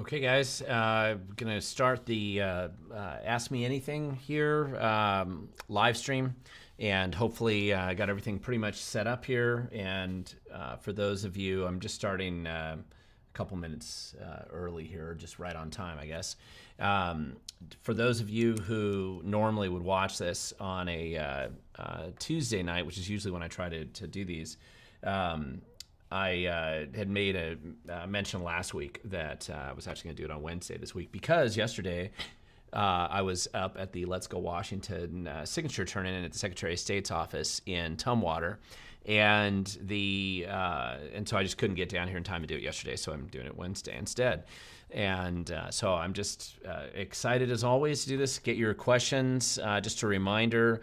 Okay, guys, gonna start the Ask Me Anything here live stream, and hopefully got everything pretty much set up here. And for those of you, I'm just starting a couple minutes early here, just right on time, I guess. For those of you who normally would watch this on a Tuesday night, which is usually when I try to do these, I had made a mention last week that I was actually going to do it on Wednesday this week because yesterday I was up at the Let's Go Washington signature turn-in at the Secretary of State's office in Tumwater, and so I just couldn't get down here in time to do it yesterday, so I'm doing it Wednesday instead. And so I'm just excited as always to do this. Get your questions. Just a reminder.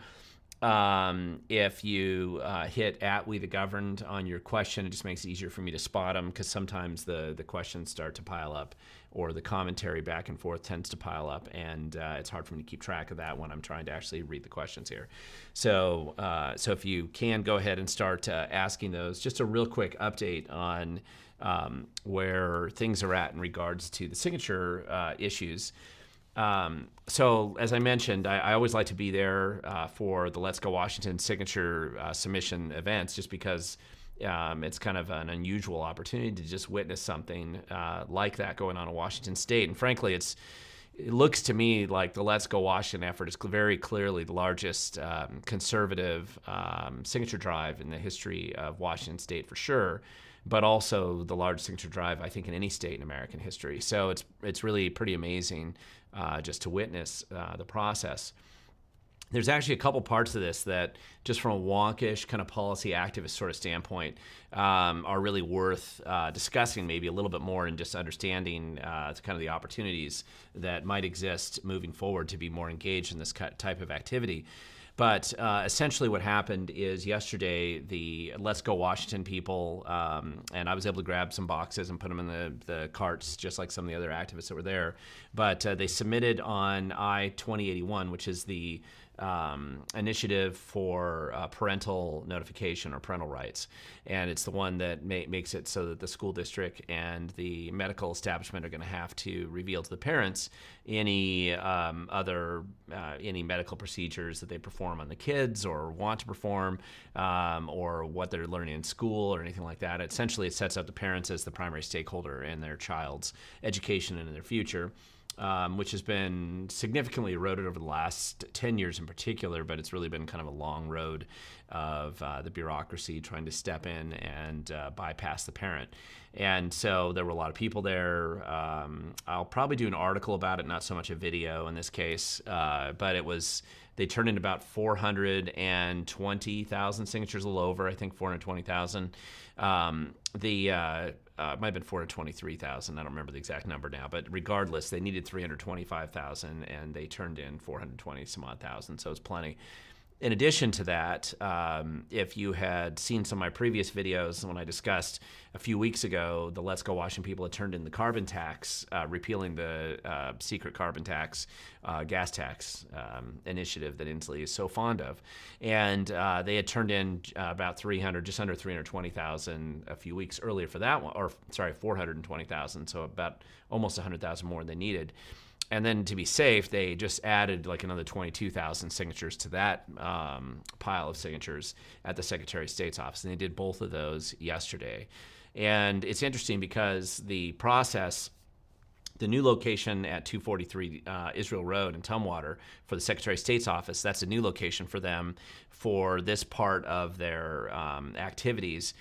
If you hit @WeTheGoverned on your question, it just makes it easier for me to spot them because sometimes the questions start to pile up or the commentary back and forth tends to pile up, and it's hard for me to keep track of that when I'm trying to actually read the questions here. So if you can go ahead and start asking those. Just a real quick update on where things are at in regards to the signature issues. So as I mentioned, I always like to be there for the Let's Go Washington signature submission events just because it's kind of an unusual opportunity to just witness something like that going on in Washington State. And frankly, it looks to me like the Let's Go Washington effort is very clearly the largest conservative signature drive in the history of Washington State for sure, but also the largest signature drive, I think, in any state in American history. So it's really pretty amazing just to witness the process. There's actually a couple parts of this that, just from a wonkish kind of policy activist sort of standpoint, are really worth discussing maybe a little bit more and just understanding kind of the opportunities that might exist moving forward to be more engaged in this type of activity. But essentially what happened is yesterday the Let's Go Washington people, and I was able to grab some boxes and put them in the carts just like some of the other activists that were there, but they submitted on I-2081, which is the initiative for parental notification or parental rights. And it's the one that makes it so that the school district and the medical establishment are going to have to reveal to the parents any any medical procedures that they perform on the kids or want to perform, or what they're learning in school or anything like that. Essentially, it sets up the parents as the primary stakeholder in their child's education and in their future. Which has been significantly eroded over the last 10 years in particular, but it's really been kind of a long road of the bureaucracy trying to step in and bypass the parent. And so there were a lot of people there. I'll probably do an article about it, not so much a video in this case, but they turned in about 420,000 signatures, a little over, I think 420,000. It might have been 423,000. I don't remember the exact number now, but regardless, they needed 325,000, and they turned in 420 some odd thousand, so it's plenty. In addition to that, if you had seen some of my previous videos when I discussed a few weeks ago, the Let's Go Washington people had turned in the carbon tax, repealing the secret carbon tax, gas tax initiative that Inslee is so fond of. And they had turned in about just under 320,000 a few weeks earlier for that one, 420,000, so about almost 100,000 more than they needed. And then to be safe, they just added like another 22,000 signatures to that pile of signatures at the Secretary of State's office. And they did both of those yesterday. And it's interesting because the process, the new location at 243 Israel Road in Tumwater for the Secretary of State's office, that's a new location for them for this part of their activities.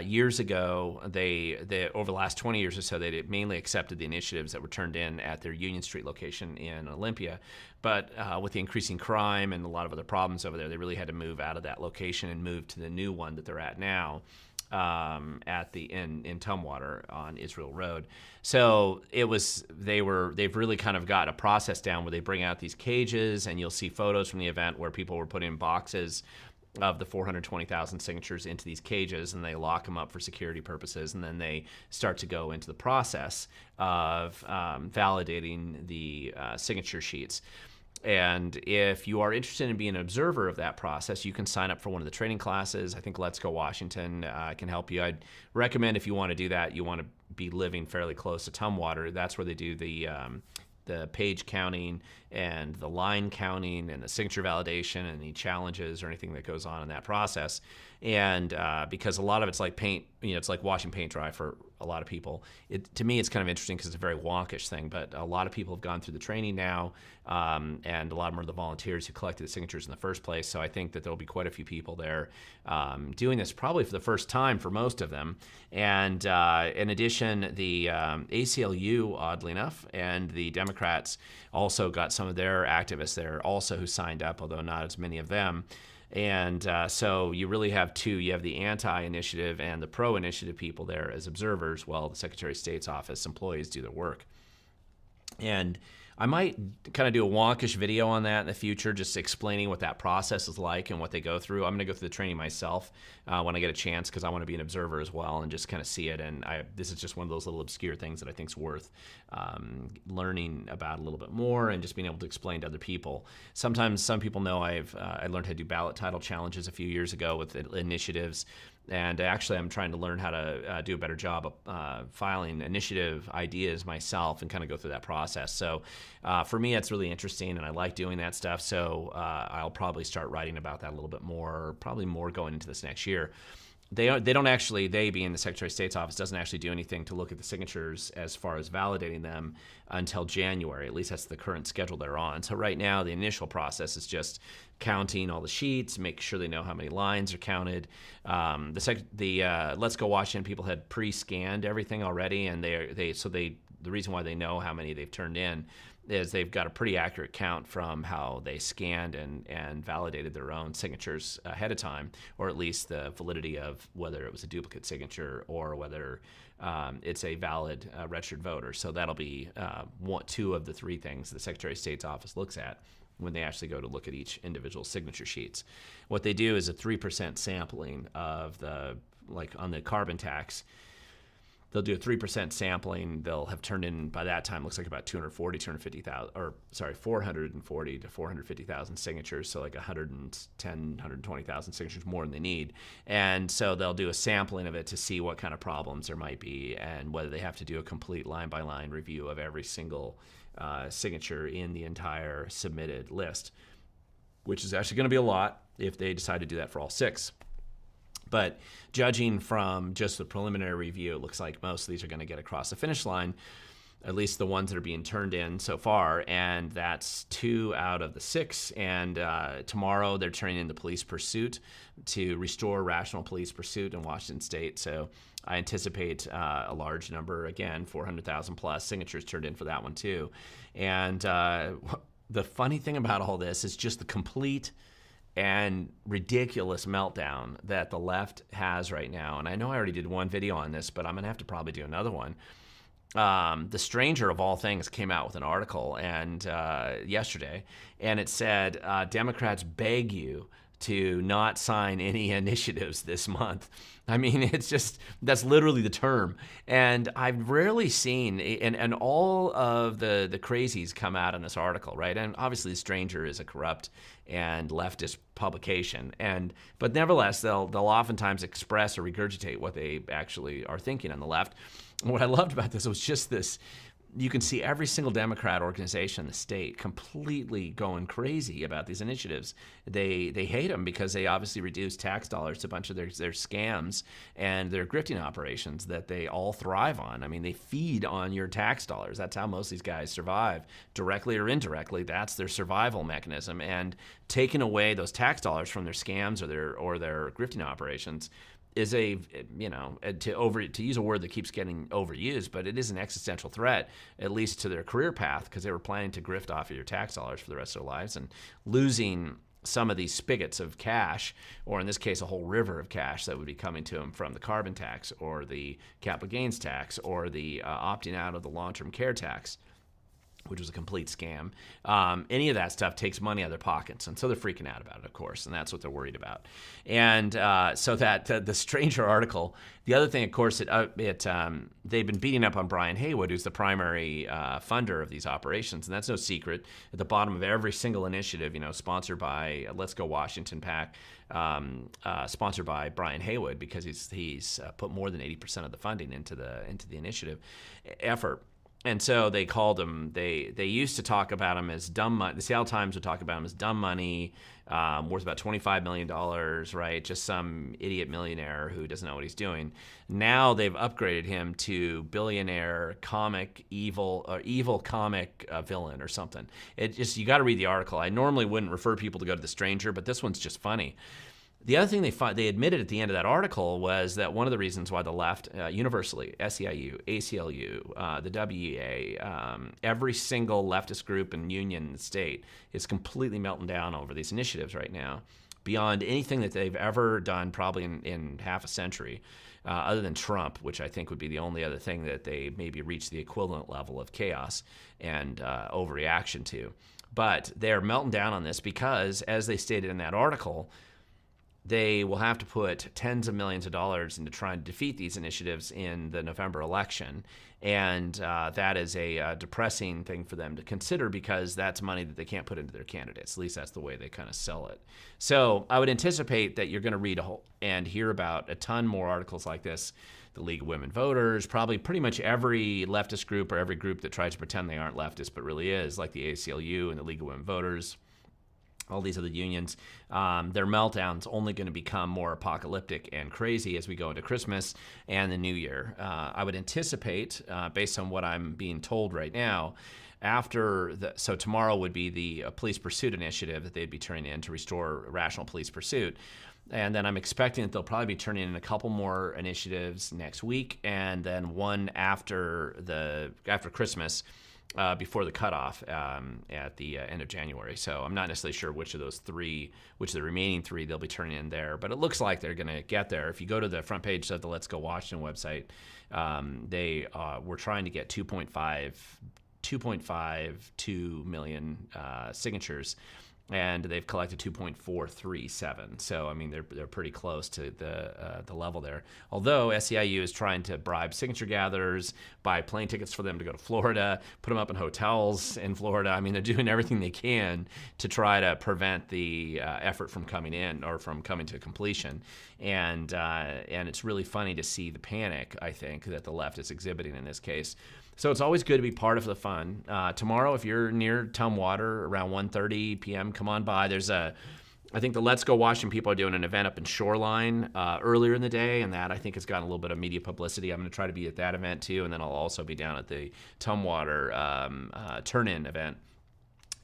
Years ago, they over the last 20 years or so, they mainly accepted the initiatives that were turned in at their Union Street location in Olympia. But with the increasing crime and a lot of other problems over there, they really had to move out of that location and move to the new one that they're at now, in Tumwater on Israel Road. So they've really kind of got a process down where they bring out these cages, and you'll see photos from the event where people were putting boxes of the 420,000 signatures into these cages, and they lock them up for security purposes, and then they start to go into the process of validating the signature sheets. And if you are interested in being an observer of that process, you can sign up for one of the training classes. I think Let's Go Washington can help you. I'd recommend, if you want to do that, you want to be living fairly close to Tumwater. That's where they do the page counting and the line counting and the signature validation and any challenges or anything that goes on in that process. And because a lot of it's like paint, it's like washing paint dry for a lot of people. To me, it's kind of interesting because it's a very wonkish thing, but a lot of people have gone through the training now, and a lot of them are the volunteers who collected the signatures in the first place. So I think that there'll be quite a few people there doing this probably for the first time for most of them. And in addition, the ACLU, oddly enough, and the Democrats also got some of their activists there also who signed up, although not as many of them. And so you really have two. You have the anti-initiative and the pro-initiative people there as observers while the Secretary of State's office employees do their work. And I might kind of do a wonkish video on that in the future, just explaining what that process is like and what they go through. I'm going to go through the training myself when I get a chance because I want to be an observer as well and just kind of see it. And this is just one of those little obscure things that I think is worth learning about a little bit more and just being able to explain to other people. Sometimes some people know I learned how to do ballot title challenges a few years ago with initiatives. And actually, I'm trying to learn how to do a better job of filing initiative ideas myself and kind of go through that process. So for me, it's really interesting, and I like doing that stuff. So I'll probably start writing about that a little bit more, probably more going into this next year. They being the Secretary of State's office, doesn't actually do anything to look at the signatures as far as validating them until January. At least that's the current schedule they're on. So right now, the initial process is just counting all the sheets, making sure they know how many lines are counted. The Let's Go Washington people had pre-scanned everything already, and the reason why they know how many they've turned in is they've got a pretty accurate count from how they scanned and validated their own signatures ahead of time, or at least the validity of whether it was a duplicate signature or whether it's a valid registered voter. So that'll be two of the three things the Secretary of State's office looks at when they actually go to look at each individual signature sheets. What they do is a 3% sampling of on the carbon tax. They'll do a 3% sampling. They'll have turned in, by that time, looks like about 440 to 450,000 signatures, so like 110, 120,000 signatures more than they need. And so they'll do a sampling of it to see what kind of problems there might be and whether they have to do a complete line-by-line review of every single signature in the entire submitted list, which is actually going to be a lot if they decide to do that for all 6. But judging from just the preliminary review, it looks like most of these are going to get across the finish line, at least the ones that are being turned in so far, and that's 2 out of the 6. And tomorrow they're turning in the police pursuit to restore rational police pursuit in Washington State. So I anticipate a large number, again, 400,000 plus signatures turned in for that one too. And the funny thing about all this is just the complete and ridiculous meltdown that the left has right now. And I know I already did one video on this, but I'm going to have to probably do another one. The Stranger, of all things, came out with an article yesterday, and it said, Democrats beg you to not sign any initiatives this month. I mean, it's just, that's literally the term. And I've rarely seen, and all of the crazies come out in this article, right? And obviously The Stranger is a corrupt and leftist publication. But nevertheless, they'll oftentimes express or regurgitate what they actually are thinking on the left. And what I loved about this was just this, you can see every single Democrat organization in the state completely going crazy about these initiatives. They hate them because they obviously reduce tax dollars to a bunch of their scams and their grifting operations that they all thrive on. I mean, they feed on your tax dollars. That's how most of these guys survive, directly or indirectly. That's their survival mechanism. And taking away those tax dollars from their scams or their grifting operations is to use a word that keeps getting overused, but it is an existential threat, at least to their career path, because they were planning to grift off of your tax dollars for the rest of their lives, and losing some of these spigots of cash, or in this case, a whole river of cash that would be coming to them from the carbon tax or the capital gains tax or the opting out of the long-term care tax. which was a complete scam. Any of that stuff takes money out of their pockets, and so they're freaking out about it, of course, and that's what they're worried about. And so that the Stranger article, the other thing, of course, they've been beating up on Brian Haywood, who's the primary funder of these operations, and that's no secret. At the bottom of every single initiative, sponsored by Let's Go Washington PAC, sponsored by Brian Haywood, because he's put more than 80% of the funding into the initiative effort. And so they called him, they used to talk about him as dumb money. The Seattle Times would talk about him as dumb money, worth about $25 million, right? Just some idiot millionaire who doesn't know what he's doing. Now they've upgraded him to billionaire comic evil comic villain or something. You got to read the article. I normally wouldn't refer people to go to The Stranger, but this one's just funny. The other thing they admitted at the end of that article was that one of the reasons why the left, universally, SEIU, ACLU, the WEA, every single leftist group and union in the state is completely melting down over these initiatives right now, beyond anything that they've ever done probably in half a century, other than Trump, which I think would be the only other thing that they maybe reach the equivalent level of chaos and overreaction to. But they're melting down on this because, as they stated in that article, they will have to put tens of millions of dollars into trying to defeat these initiatives in the November election. And that is a depressing thing for them to consider, because that's money that they can't put into their candidates. At least that's the way they kind of sell it. So I would anticipate that you're going to read and hear about a ton more articles like this. The League of Women Voters, probably pretty much every leftist group, or every group that tries to pretend they aren't leftist but really is, like the ACLU and the League of Women Voters, all these other unions, their meltdown's only going to become more apocalyptic and crazy as we go into Christmas and the New Year. I would anticipate, based on what I'm being told right now, so tomorrow would be the police pursuit initiative that they'd be turning in to restore rational police pursuit. And then I'm expecting that they'll probably be turning in a couple more initiatives next week, and then one after Christmas, before the cutoff at the end of January. So I'm not necessarily sure which of the remaining three they'll be turning in there, but it looks like they're going to get there. If you go to the front page of the Let's Go Washington website, they were trying to get 2.52 million signatures, and they've collected 2.437. So I mean, they're pretty close to the level there. Although SEIU is trying to bribe signature gatherers, buy plane tickets for them to go to Florida, put them up in hotels in Florida. I mean, they're doing everything they can to try to prevent the effort from coming in, or from coming to completion. And it's really funny to see the panic, I think, that the left is exhibiting in this case. So it's always good to be part of the fun. Tomorrow, if you're near Tumwater around 1:30 p.m., come on by. I think the Let's Go Washington people are doing an event up in Shoreline earlier in the day, and that I think has gotten a little bit of media publicity. I'm going to try to be at that event too, and then I'll also be down at the Tumwater turn-in event.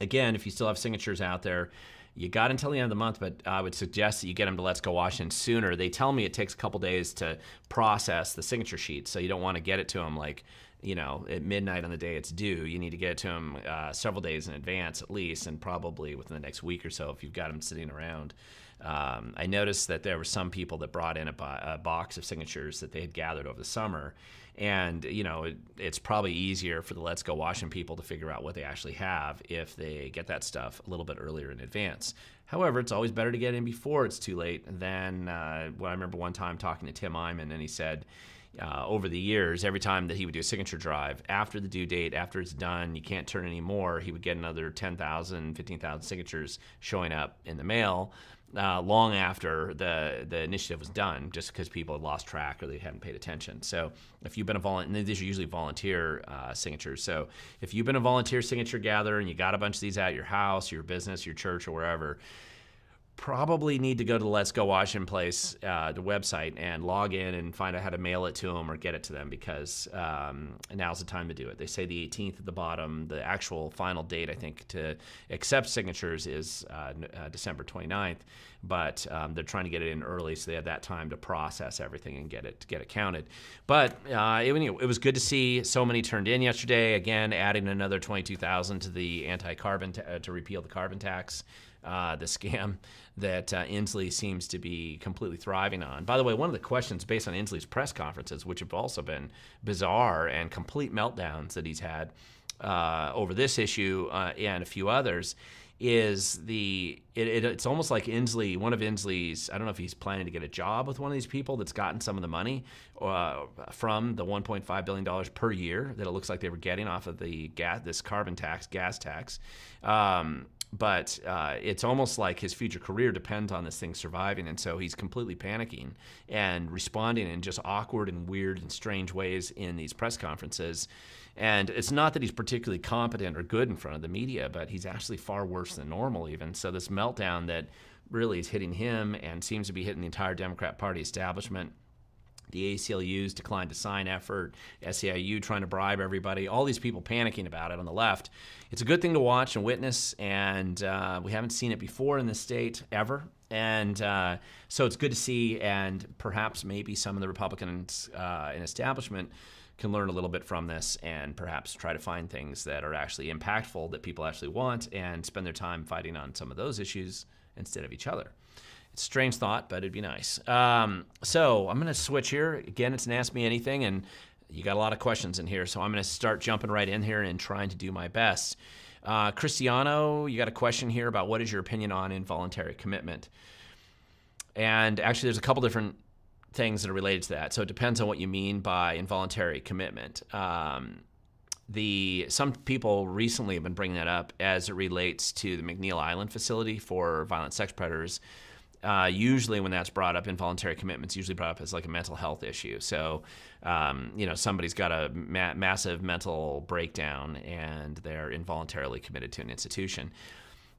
Again, if you still have signatures out there, you got until the end of the month, but I would suggest that you get them to Let's Go Washington sooner. They tell me it takes a couple days to process the signature sheet, so you don't want to get it to them at midnight on the day it's due. You need to get it to them several days in advance at least, and probably within the next week or so if you've got them sitting around. I noticed that there were some people that brought in a box of signatures that they had gathered over the summer, and it's probably easier for the Let's Go Washington people to figure out what they actually have if they get that stuff a little bit earlier in advance. However, it's always better to get in before it's too late than I remember one time talking to Tim Eyman, and he said, over the years, every time that he would do a signature drive, after the due date, after it's done, you can't turn any more, he would get another 10,000, 15,000 signatures showing up in the mail long after the initiative was done, just because people had lost track or they hadn't paid attention. So if you've been a volunteer, and these are usually volunteer signatures, so if you've been a volunteer signature gatherer and you got a bunch of these at your house, your business, your church, or wherever, probably need to go to the Let's Go Washington place, the website, and log in and find out how to mail it to them or get it to them, because now's the time to do it. They say the 18th at the bottom. The actual final date, I think, to accept signatures is December 29th, but they're trying to get it in early so they have that time to process everything and get it counted. But it was good to see so many turned in yesterday. Again, adding another 22,000 to the anti-carbon to repeal the carbon tax. The scam that Inslee seems to be completely thriving on. By the way, one of the questions based on Inslee's press conferences, which have also been bizarre and complete meltdowns that he's had, over this issue and a few others is it's almost like Inslee, one of Inslee's, I don't know if he's planning to get a job with one of these people that's gotten some of the money from the $1.5 billion per year that it looks like they were getting off of this carbon tax, gas tax. But it's almost like his future career depends on this thing surviving, and so he's completely panicking and responding in just awkward and weird and strange ways in these press conferences. And it's not that he's particularly competent or good in front of the media, but he's actually far worse than normal even. So this meltdown that really is hitting him and seems to be hitting the entire Democrat Party establishment, the ACLU's declined to sign effort, SEIU trying to bribe everybody, all these people panicking about it on the left. It's a good thing to watch and witness, and we haven't seen it before in this state ever. And so it's good to see, and perhaps maybe some of the Republicans in establishment can learn a little bit from this and perhaps try to find things that are actually impactful that people actually want and spend their time fighting on some of those issues instead of each other. It's a strange thought, but it'd be nice. So I'm going to switch here. Again, it's an Ask Me Anything, and you got a lot of questions in here, so I'm going to start jumping right in here and trying to do my best. Cristiano, you got a question here about what is your opinion on involuntary commitment? And actually, there's a couple different things that are related to that. So it depends on what you mean by involuntary commitment. Some people recently have been bringing that up as it relates to the McNeil Island facility for violent sex predators. Usually when that's brought up, involuntary commitment's usually brought up as like a mental health issue. So, somebody's got a massive mental breakdown and they're involuntarily committed to an institution.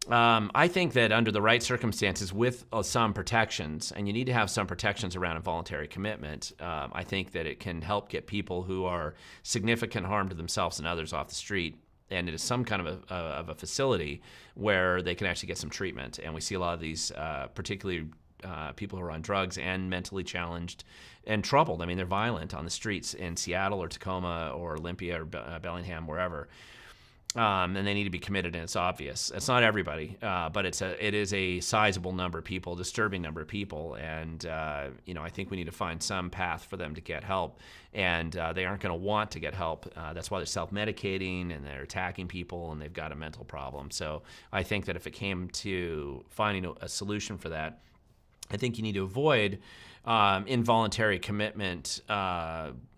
I think that under the right circumstances with some protections, and you need to have some protections around involuntary commitment, I think that it can help get people who are significant harm to themselves and others off the street, and it is some kind of a facility where they can actually get some treatment. And we see a lot of these, particularly people who are on drugs and mentally challenged and troubled. I mean, they're violent on the streets in Seattle or Tacoma or Olympia or Bellingham, wherever. And they need to be committed, and it's obvious. It's not everybody, but it is a sizable number of people, disturbing number of people, and I think we need to find some path for them to get help, and they aren't going to want to get help. That's why they're self-medicating and they're attacking people, and they've got a mental problem. So I think that if it came to finding a solution for that, I think you need to avoid involuntary commitment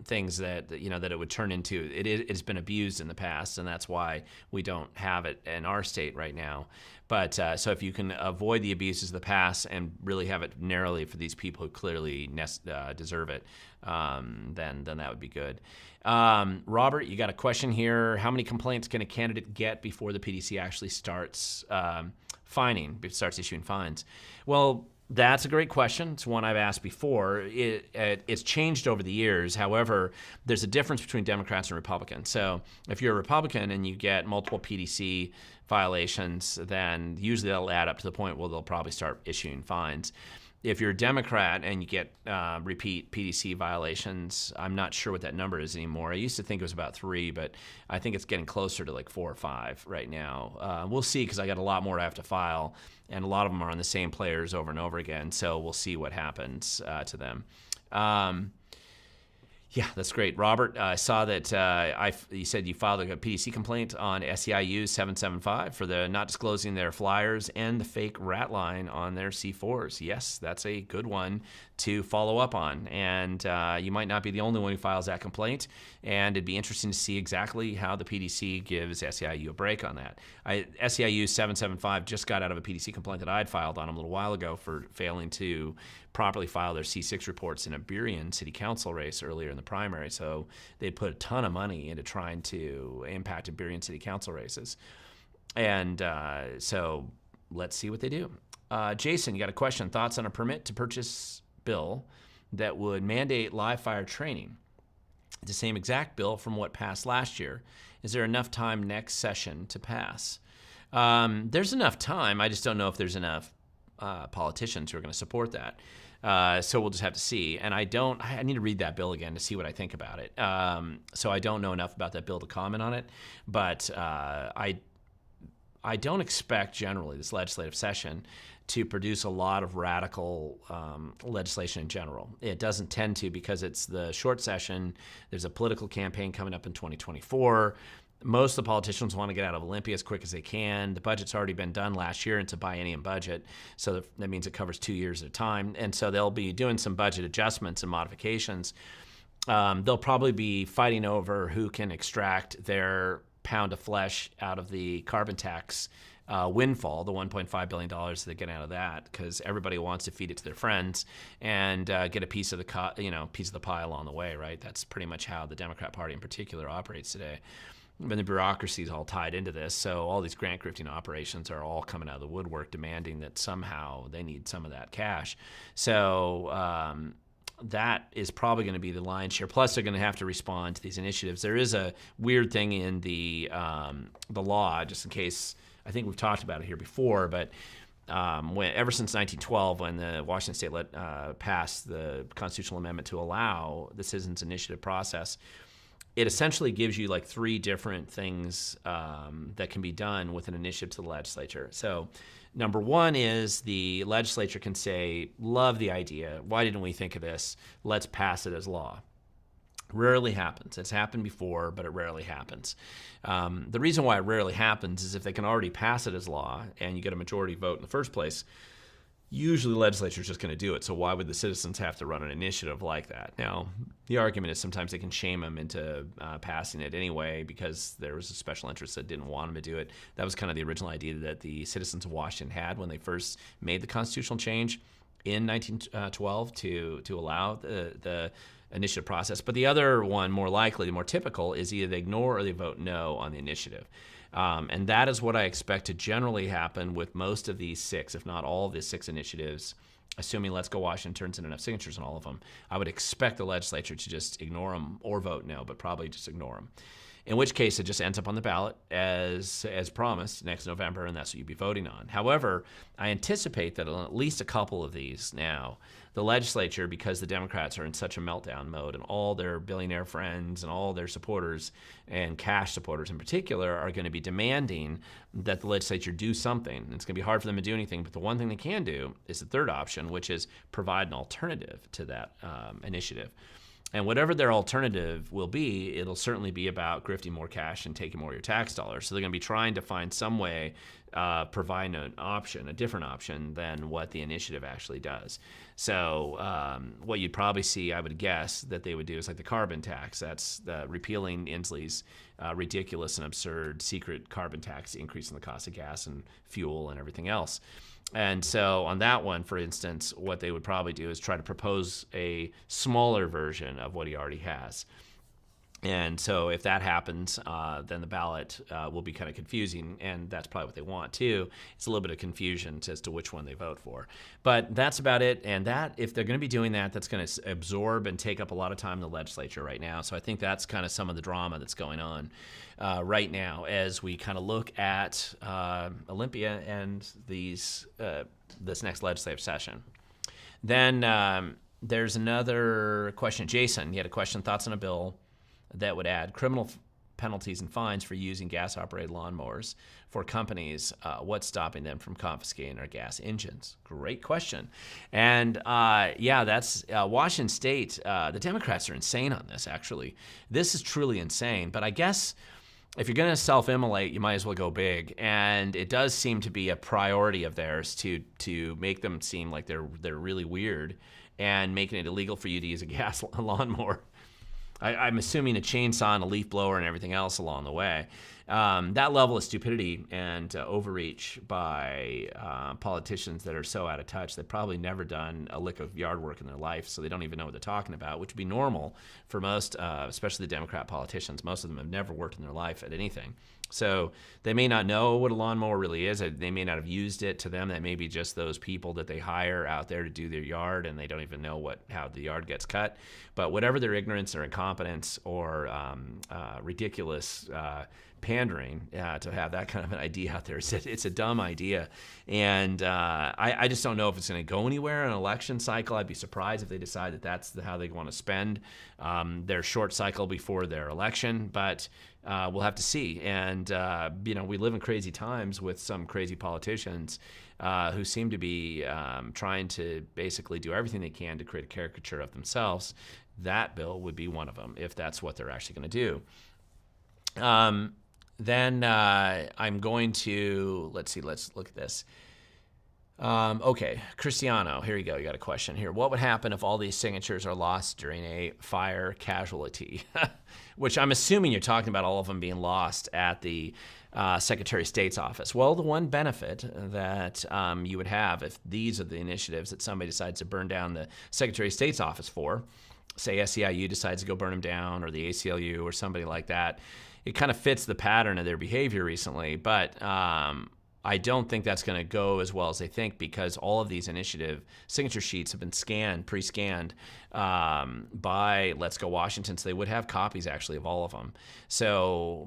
things that it would turn into. It's been abused in the past, and that's why we don't have it in our state right now. But so if you can avoid the abuses of the past and really have it narrowly for these people who clearly deserve it, then that would be good. Robert, you got a question here. How many complaints can a candidate get before the PDC actually starts issuing fines? Well, that's a great question. It's one I've asked before. It's changed over the years. However, there's a difference between Democrats and Republicans. So if you're a Republican and you get multiple PDC violations, then usually that'll add up to the point where they'll probably start issuing fines. If you're a Democrat and you get repeat PDC violations, I'm not sure what that number is anymore. I used to think it was about 3, but I think it's getting closer to like 4 or 5 right now. We'll see, because I got a lot more I have to file, and a lot of them are on the same players over and over again, so we'll see what happens to them. Yeah, that's great. Robert, I saw that you said you filed a PDC complaint on SEIU 775 for the not disclosing their flyers and the fake rat line on their C4s. Yes, that's a good one to follow up on. And you might not be the only one who files that complaint. And it'd be interesting to see exactly how the PDC gives SEIU a break on that. SEIU 775 just got out of a PDC complaint that I had filed on them a little while ago for failing to properly file their C6 reports in a Burien city council race earlier in the primary. So they put a ton of money into trying to impact Burien city council races. And so let's see what they do. Jason, you got a question. Thoughts on a permit to purchase bill that would mandate live fire training? It's the same exact bill from what passed last year. Is there enough time next session to pass? There's enough time. I just don't know if there's enough politicians who are going to support that. So we'll just have to see. And I need to read that bill again to see what I think about it. So I don't know enough about that bill to comment on it. But I don't expect generally this legislative session to produce a lot of radical legislation in general. It doesn't tend to, because it's the short session. There's a political campaign coming up in 2024. Most of the politicians want to get out of Olympia as quick as they can. The budget's already been done last year. It's a biennium budget, so that means it covers 2 years at a time. And so they'll be doing some budget adjustments and modifications. They'll probably be fighting over who can extract their pound of flesh out of the carbon tax windfall, the $1.5 billion they get out of that, because everybody wants to feed it to their friends and get a piece of the pie along the way, right? That's pretty much how the Democrat Party in particular operates today. But the bureaucracy is all tied into this, so all these grant grifting operations are all coming out of the woodwork, demanding that somehow they need some of that cash. So that is probably going to be the lion's share. Plus, they're going to have to respond to these initiatives. There is a weird thing in the law, just in case. I think we've talked about it here before, but ever since 1912, when the Washington State passed the constitutional amendment to allow the citizens initiative process, it essentially gives you like 3 different things that can be done with an initiative to the legislature. So number 1 is the legislature can say, love the idea. Why didn't we think of this? Let's pass it as law. Rarely happens. It's happened before, but it rarely happens. The reason why it rarely happens is if they can already pass it as law and you get a majority vote in the first place, usually the legislature is just going to do it. So why would the citizens have to run an initiative like that? Now, the argument is sometimes they can shame them into passing it anyway because there was a special interest that didn't want them to do it. That was kind of the original idea that the citizens of Washington had when they first made the constitutional change in 1912 to allow the initiative process. But the other one, more likely, the more typical, is either they ignore or they vote no on the initiative. And that is what I expect to generally happen with most of these 6, if not all of the 6 initiatives, assuming Let's Go Washington turns in enough signatures on all of them. I would expect the legislature to just ignore them or vote no, but probably just ignore them. In which case, it just ends up on the ballot as promised next November, and that's what you'd be voting on. However, I anticipate that on at least a couple of these now, the legislature, because the Democrats are in such a meltdown mode and all their billionaire friends and all their supporters and cash supporters in particular are going to be demanding that the legislature do something. It's going to be hard for them to do anything, but the one thing they can do is the third option, which is provide an alternative to that initiative. And whatever their alternative will be, it'll certainly be about grifting more cash and taking more of your tax dollars. So they're going to be trying to find some way, provide an option, a different option than what the initiative actually does. So what you'd probably see, I would guess, that they would do is like the carbon tax. That's repealing Inslee's ridiculous and absurd secret carbon tax, increasing the cost of gas and fuel and everything else. And so on that one, for instance, what they would probably do is try to propose a smaller version of what he already has. And so if that happens, then the ballot will be kind of confusing, and that's probably what they want too. It's a little bit of confusion as to which one they vote for. But that's about it, and that, if they're going to be doing that, that's going to absorb and take up a lot of time in the legislature right now. So I think that's kind of some of the drama that's going on right now as we kind of look at Olympia and this next legislative session. Then there's another question. Jason, you had a question, thoughts on a bill that would add criminal penalties and fines for using gas-operated lawnmowers for companies. What's stopping them from confiscating our gas engines? Great question. And that's Washington State. The Democrats are insane on this, actually. This is truly insane. But I guess if you're going to self-immolate, you might as well go big. And it does seem to be a priority of theirs to make them seem like they're really weird and making it illegal for you to use a gas lawnmower. I'm assuming a chainsaw and a leaf blower and everything else along the way. That level of stupidity and overreach by politicians that are so out of touch, they've probably never done a lick of yard work in their life, so they don't even know what they're talking about, which would be normal for most, especially the Democrat politicians. Most of them have never worked in their life at anything. So they may not know what a lawnmower really is. They may not have used it. To them, that may be just those people that they hire out there to do their yard, and they don't even know how the yard gets cut. But whatever their ignorance or incompetence or ridiculous pandering to have that kind of an idea out there, it's a dumb idea. And I just don't know if it's going to go anywhere in an election cycle. I'd be surprised if they decide that that's how they want to spend their short cycle before their election. But we'll have to see. And, we live in crazy times with some crazy politicians who seem to be trying to basically do everything they can to create a caricature of themselves. That bill would be one of them, if that's what they're actually going to do. Then I'm going to, let's see, let's look at this. Okay, Cristiano, here you go. You got a question here. What would happen if all these signatures are lost during a fire casualty? Which I'm assuming you're talking about all of them being lost at the Secretary of State's office. Well, the one benefit that you would have if these are the initiatives that somebody decides to burn down the Secretary of State's office for, say SEIU decides to go burn them down, or the ACLU or somebody like that, it kind of fits the pattern of their behavior recently. But I don't think that's going to go as well as they think, because all of these initiative signature sheets have been scanned, pre-scanned by Let's Go Washington, so they would have copies actually of all of them. So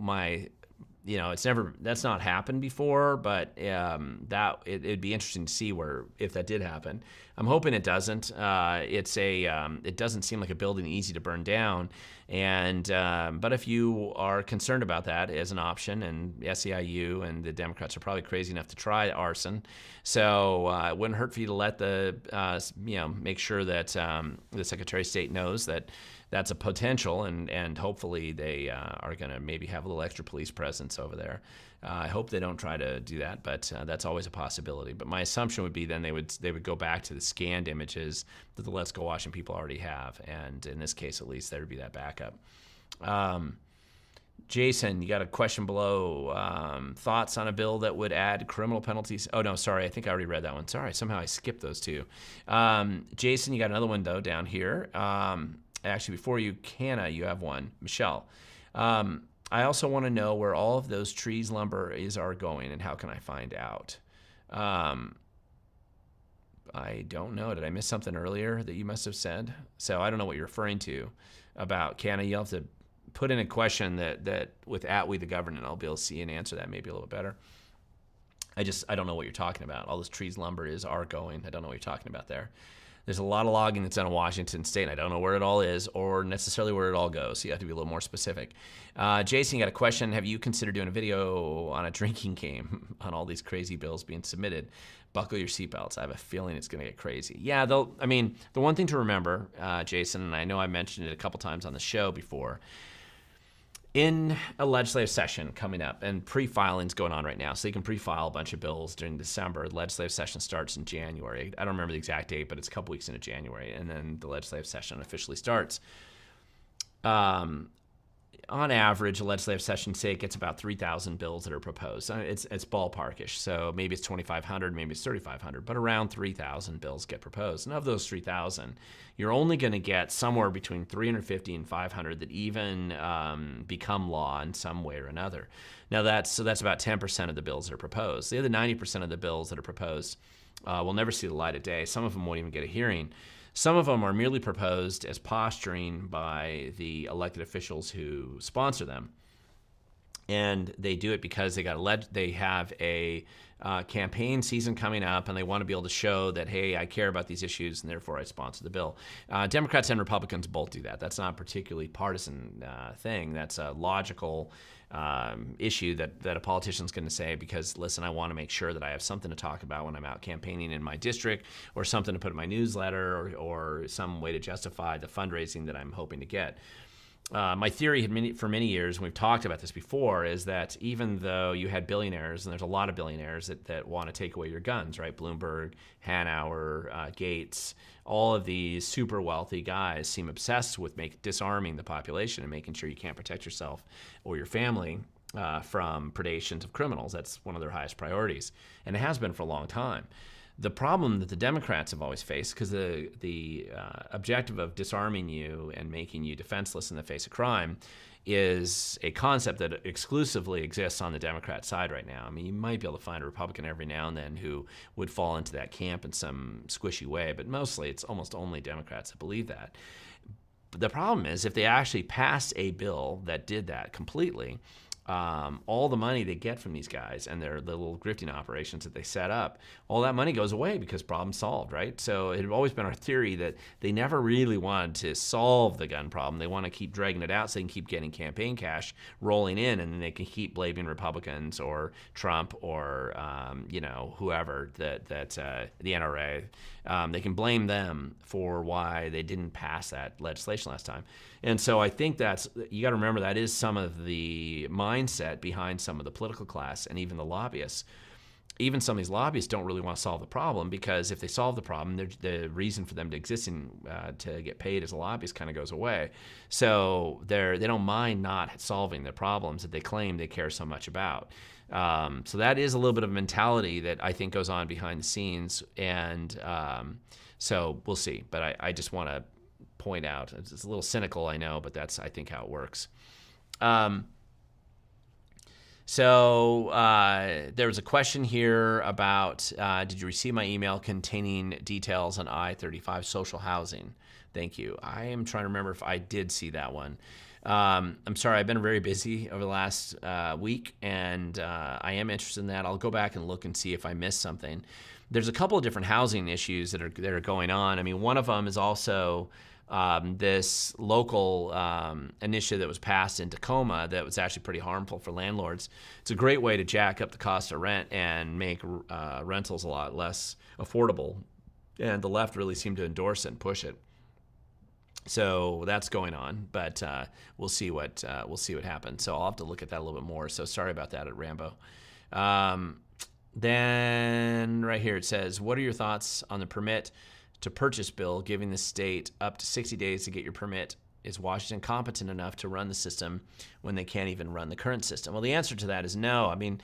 that's not happened before, but it'd be interesting to see if that did happen. I'm hoping it doesn't. It doesn't seem like a building easy to burn down, but if you are concerned about that as an option, and SEIU and the Democrats are probably crazy enough to try arson, so it wouldn't hurt for you to let make sure that the Secretary of State knows that that's a potential, and hopefully they are going to maybe have a little extra police presence over there. I hope they don't try to do that, but that's always a possibility. But my assumption would be then they would go back to the scanned images that the Let's Go Washington people already have, and in this case at least there would be that backup. Jason, you got a question below. Thoughts on a bill that would add criminal penalties? Oh, no, sorry. I think I already read that one. Sorry, somehow I skipped those two. Jason, you got another one, though, down here. Actually, before you, Canna, you have one. Michelle. I also want to know where all of those trees lumber are going, and how can I find out? I don't know. Did I miss something earlier that you must have said? So I don't know what you're referring to about Canna. You'll have to put in a question that with @we the government, I'll be able to see and answer that maybe a little bit better. I don't know what you're talking about. All those trees lumber are going. I don't know what you're talking about there. There's a lot of logging that's done in Washington State, and I don't know where it all is or necessarily where it all goes, so you have to be a little more specific. Jason, you got a question. Have you considered doing a video on a drinking game on all these crazy bills being submitted? Buckle your seatbelts. I have a feeling it's going to get crazy. Yeah, the one thing to remember, Jason, and I know I mentioned it a couple times on the show before, in a legislative session coming up, and pre-filing's going on right now, so you can pre-file a bunch of bills during December. The legislative session starts in January. I don't remember the exact date, but it's a couple weeks into January, and then the legislative session officially starts. On average, a legislative session, say, it gets about 3,000 bills that are proposed. It's ballparkish, so maybe it's 2,500, maybe it's 3,500, but around 3,000 bills get proposed. And of those 3,000, you're only going to get somewhere between 350 and 500 that even become law in some way or another. Now that's about 10% of the bills that are proposed. The other 90% of the bills that are proposed will never see the light of day. Some of them won't even get a hearing. Some of them are merely proposed as posturing by the elected officials who sponsor them, and they do it because they have a campaign season coming up, and they want to be able to show that, hey, I care about these issues, and therefore I sponsor the bill. Democrats and Republicans both do that. That's not a particularly partisan thing. That's a logical issue that a politician's going to say because, listen, I want to make sure that I have something to talk about when I'm out campaigning in my district, or something to put in my newsletter, or some way to justify the fundraising that I'm hoping to get. My theory for many years, and we've talked about this before, is that even though you had billionaires, and there's a lot of billionaires that want to take away your guns, right? Bloomberg, Hanauer, Gates, all of these super wealthy guys seem obsessed with disarming the population and making sure you can't protect yourself or your family from predations of criminals. That's one of their highest priorities, and it has been for a long time. The problem that the Democrats have always faced, because the objective of disarming you and making you defenseless in the face of crime is a concept that exclusively exists on the Democrat side right now. I mean, you might be able to find a Republican every now and then who would fall into that camp in some squishy way, but mostly it's almost only Democrats that believe that. But the problem is, if they actually passed a bill that did that completely, all the money they get from these guys and the little grifting operations that they set up, all that money goes away because problem solved, right? So it had always been our theory that they never really wanted to solve the gun problem. They want to keep dragging it out so they can keep getting campaign cash rolling in, and then they can keep blaming Republicans or Trump or whoever that the NRA. They can blame them for why they didn't pass that legislation last time. And so I think you got to remember that is some of the mindset behind some of the political class and even the lobbyists. Even some of these lobbyists don't really want to solve the problem, because if they solve the problem, the reason for them to exist and to get paid as a lobbyist kind of goes away. So they don't mind not solving the problems that they claim they care so much about. So that is a little bit of a mentality that I think goes on behind the scenes, and so we'll see. But I just want to point out, it's a little cynical, I know, but that's, I think, how it works. So there was a question here about, did you receive my email containing details on I-35 social housing? Thank you. I am trying to remember if I did see that one. I'm sorry, I've been very busy over the last week, and I am interested in that. I'll go back and look and see if I missed something. There's a couple of different housing issues that are going on. I mean, one of them is also this local initiative that was passed in Tacoma that was actually pretty harmful for landlords. It's a great way to jack up the cost of rent and make rentals a lot less affordable, and the left really seemed to endorse it and push it. So that's going on, but we'll see what happens. So I'll have to look at that a little bit more. So sorry about that at Rambo. Then right here it says, what are your thoughts on the permit to purchase bill, giving the state up to 60 days to get your permit? Is Washington competent enough to run the system when they can't even run the current system? Well, the answer to that is no. I mean,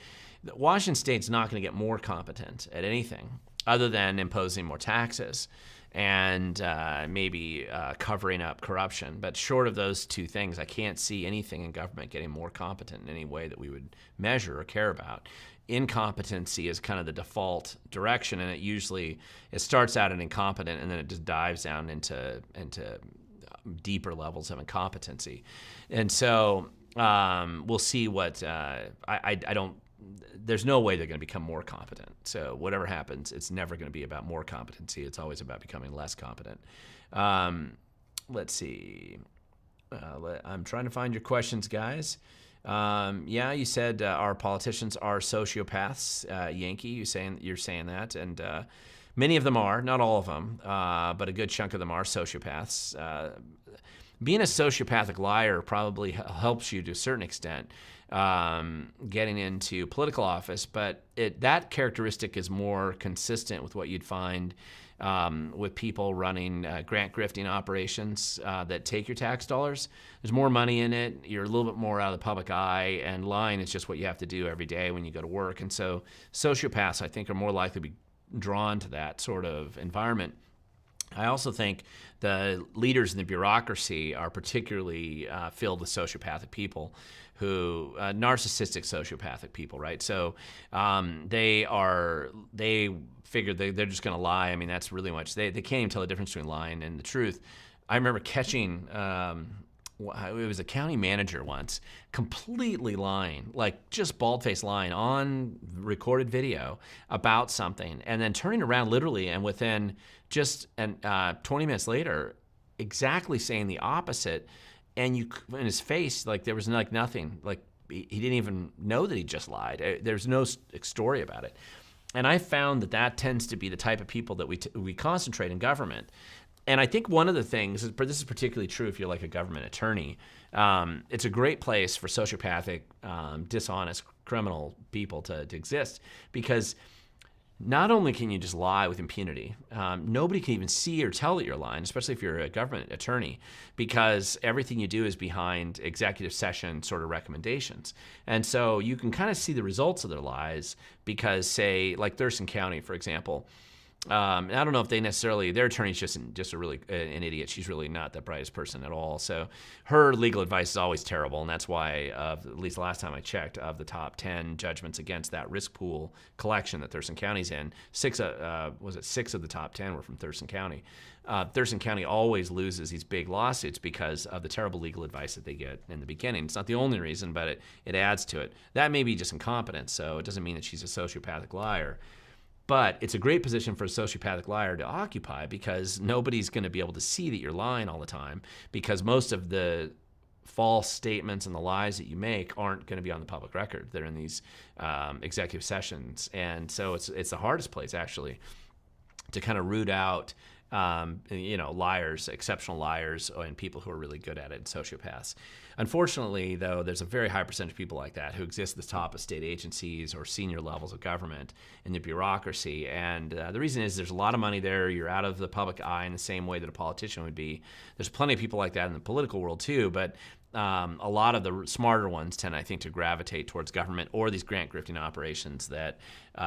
Washington State's not going to get more competent at anything other than imposing more taxes and maybe covering up corruption. But short of those two things, I can't see anything in government getting more competent in any way that we would measure or care about. Incompetency is kind of the default direction, and it starts out an incompetent, and then it just dives down into deeper levels of incompetency. And so we'll see what I don't. There's no way they're going to become more competent. So whatever happens, it's never going to be about more competency. It's always about becoming less competent. Let's see. I'm trying to find your questions, guys. Yeah, you said our politicians are sociopaths, Yankee. You're saying that, and many of them are, not all of them, but a good chunk of them are sociopaths. Being a sociopathic liar probably helps you to a certain extent getting into political office, but that characteristic is more consistent with what you'd find with people running grant grifting operations that take your tax dollars. There's more money in it. You're a little bit more out of the public eye, and lying is just what you have to do every day when you go to work. And so sociopaths, I think, are more likely to be drawn to that sort of environment. I also think the leaders in the bureaucracy are particularly filled with sociopathic people, narcissistic sociopathic people, right? So they figure they're just going to lie. I mean, that's really much, they can't even tell the difference between lying and the truth. I remember catching, it was a county manager once, completely lying, like just bald-faced lying on recorded video about something, and then turning around literally and within just 20 minutes later, exactly saying the opposite. And in his face, like there was like nothing, like he didn't even know that he just lied. There's no story about it. And I found that tends to be the type of people that we concentrate in government. And I think one of the things, this is particularly true if you're like a government attorney, it's a great place for sociopathic, dishonest, criminal people to exist, because not only can you just lie with impunity, nobody can even see or tell that you're lying, especially if you're a government attorney, because everything you do is behind executive session sort of recommendations. And so you can kind of see the results of their lies because, say, like Thurston County, for example, I don't know if their attorney's just a really an idiot. She's really not the brightest person at all. So her legal advice is always terrible, and that's why, at least the last time I checked, of the top 10 judgments against that risk pool collection that Thurston County's in, 6 of the top 10 were from Thurston County. Thurston County always loses these big lawsuits because of the terrible legal advice that they get in the beginning. It's not the only reason, but it adds to it. That may be just incompetence, so it doesn't mean that she's a sociopathic liar. But it's a great position for a sociopathic liar to occupy, because nobody's going to be able to see that you're lying all the time, because most of the false statements and the lies that you make aren't going to be on the public record. They're in these executive sessions. And so it's the hardest place, actually, to kind of root out liars, exceptional liars, and people who are really good at it, sociopaths. Unfortunately, though, there's a very high percentage of people like that who exist at the top of state agencies or senior levels of government in the bureaucracy. And the reason is there's a lot of money there. You're out of the public eye in the same way that a politician would be. There's plenty of people like that in the political world, too, but a lot of the smarter ones tend, I think, to gravitate towards government or these grant grifting operations that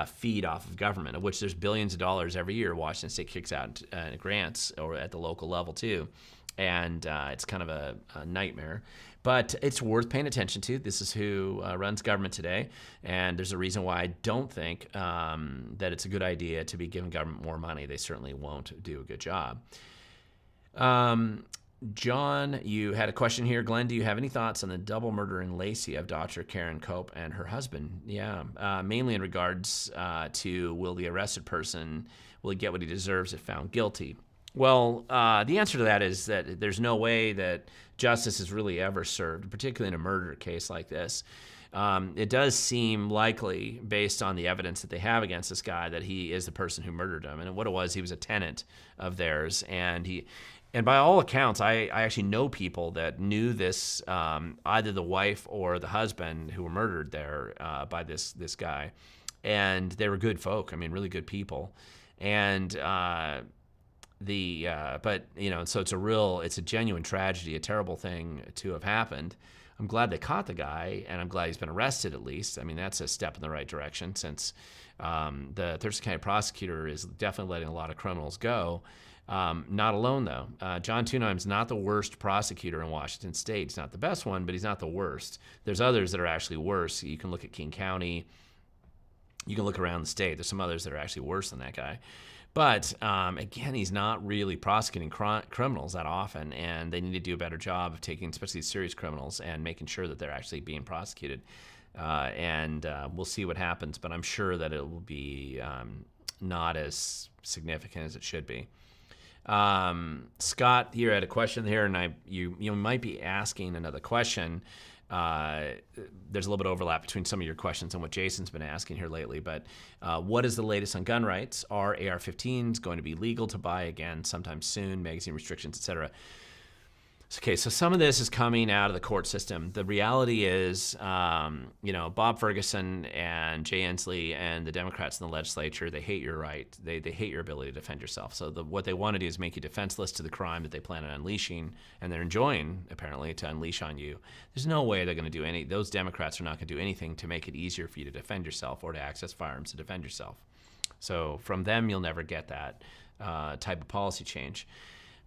feed off of government, of which there's billions of dollars every year Washington State kicks out grants, or at the local level too. And it's kind of a nightmare. But it's worth paying attention to. This is who runs government today. And there's a reason why I don't think that it's a good idea to be giving government more money. They certainly won't do a good job. John, you had a question here. Glenn, do you have any thoughts on the double murder in Lacey of Dr. Karen Cope and her husband? Yeah, mainly in regards to will the arrested person, will he get what he deserves if found guilty? Well, the answer to that is that there's no way that justice is really ever served, particularly in a murder case like this. It does seem likely, based on the evidence that they have against this guy, that he is the person who murdered him. And what it was, he was a tenant of theirs, and by all accounts, I actually know people that knew this, either the wife or the husband who were murdered there by this guy, and they were good folk. I mean, really good people, and but so it's a genuine tragedy, a terrible thing to have happened. I'm glad they caught the guy, and I'm glad he's been arrested at least. I mean, that's a step in the right direction, since the Thurston County prosecutor is definitely letting a lot of criminals go. Not alone, though. John Thunheim's not the worst prosecutor in Washington State. He's not the best one, but he's not the worst. There's others that are actually worse. You can look at King County. You can look around the state. There's some others that are actually worse than that guy. But, again, he's not really prosecuting criminals that often, and they need to do a better job of taking, especially these serious criminals, and making sure that they're actually being prosecuted. And we'll see what happens, but I'm sure that it will be not as significant as it should be. Scott here had a question here, and you might be asking another question. There's a little bit of overlap between some of your questions and what Jason's been asking here lately, but what is the latest on gun rights? Are AR-15s going to be legal to buy again sometime soon? Magazine restrictions, etc. Okay, so some of this is coming out of the court system. The reality is, Bob Ferguson and Jay Inslee and the Democrats in the legislature, they hate your right. They hate your ability to defend yourself. So what they want to do is make you defenseless to the crime that they plan on unleashing, and they're enjoying, apparently, to unleash on you. There's no way they're going to do those Democrats are not going to do anything to make it easier for you to defend yourself or to access firearms to defend yourself. So from them, you'll never get that type of policy change.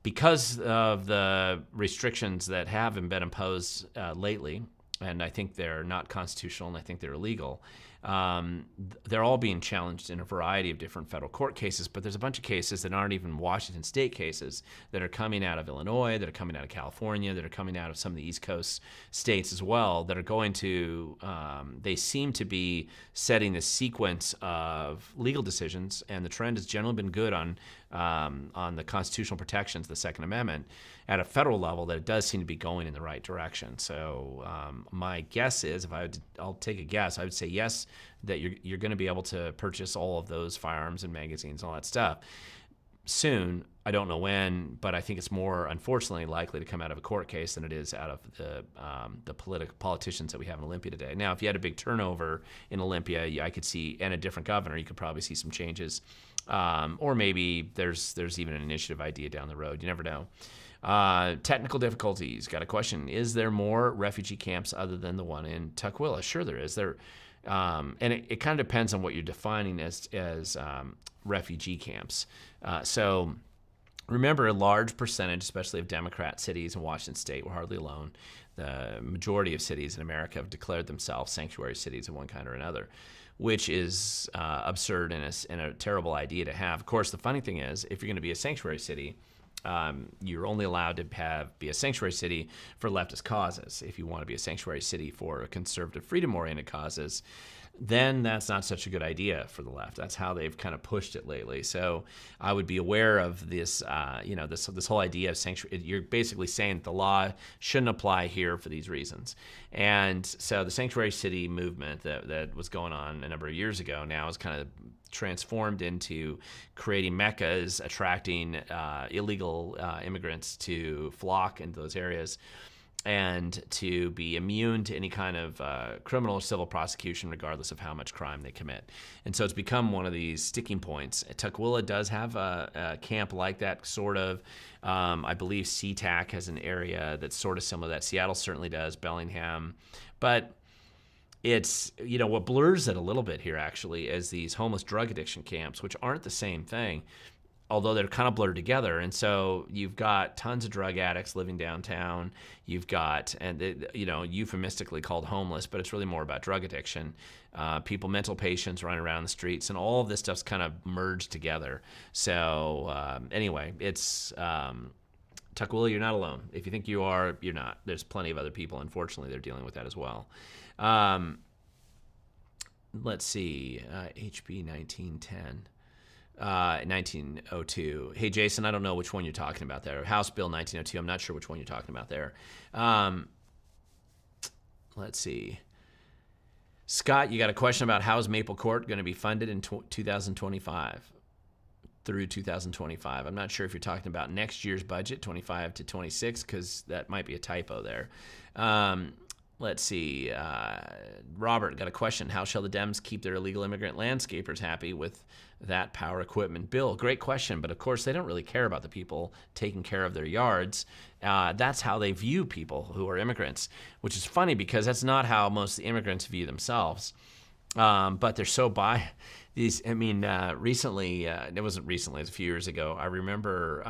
Because of the restrictions that have been imposed lately, and I think they're not constitutional and I think they're illegal, they're all being challenged in a variety of different federal court cases, but there's a bunch of cases that aren't even Washington State cases that are coming out of Illinois, that are coming out of California, that are coming out of some of the East Coast states as well, that are going to, they seem to be setting this sequence of legal decisions, and the trend has generally been good on the constitutional protections, the Second Amendment, at a federal level, that it does seem to be going in the right direction. So my guess is, I'll take a guess, I would say yes, that you're going to be able to purchase all of those firearms and magazines and all that stuff soon. I don't know when, but I think it's more, unfortunately, likely to come out of a court case than it is out of the politicians that we have in Olympia today. Now, if you had a big turnover in Olympia, I could see, and a different governor, you could probably see some changes. Or maybe there's even an initiative idea down the road. You never know. Technical difficulties. Got a question. Is there more refugee camps other than the one in Tukwila? Sure there is. And it kind of depends on what you're defining as refugee camps. So remember, a large percentage, especially of Democrat cities in Washington State, we're hardly alone. The majority of cities in America have declared themselves sanctuary cities of one kind or another, which is absurd and a terrible idea to have. Of course, the funny thing is, if you're going to be a sanctuary city, you're only allowed to be a sanctuary city for leftist causes. If you want to be a sanctuary city for conservative, freedom-oriented causes, then that's not such a good idea for the left. That's how they've kind of pushed it lately. So I would be aware of this, this whole idea of sanctuary. You're basically saying that the law shouldn't apply here for these reasons. And so the sanctuary city movement that was going on a number of years ago now is kind of transformed into creating meccas, attracting illegal immigrants to flock into those areas, and to be immune to any kind of criminal or civil prosecution, regardless of how much crime they commit. And so it's become one of these sticking points. Tukwila does have a camp like that, sort of. I believe SeaTac has an area that's sort of similar to that. Seattle certainly does, Bellingham. But it's, what blurs it a little bit here, actually, is these homeless drug addiction camps, which aren't the same thing, although they're kind of blurred together. And so you've got tons of drug addicts living downtown. You've got, euphemistically called homeless, but it's really more about drug addiction. Mental patients running around the streets, and all of this stuff's kind of merged together. So anyway, it's Tukwila, you're not alone. If you think you are, you're not. There's plenty of other people, unfortunately, they're dealing with that as well. Let's see, HB 1910. 1902. Hey, Jason, I don't know which one you're talking about there. House Bill 1902. I'm not sure which one you're talking about there. Let's see. Scott, you got a question about how is Maple Court going to be funded in 2025 through 2025. I'm not sure if you're talking about next year's budget, 25 to 26, because that might be a typo there. Let's see. Robert got a question. How shall the Dems keep their illegal immigrant landscapers happy with that power equipment bill? Great question, but of course they don't really care about the people taking care of their yards. That's how they view people who are immigrants, which is funny because that's not how most of the immigrants view themselves. But they're so these. I mean, recently, it wasn't recently, it was a few years ago. I remember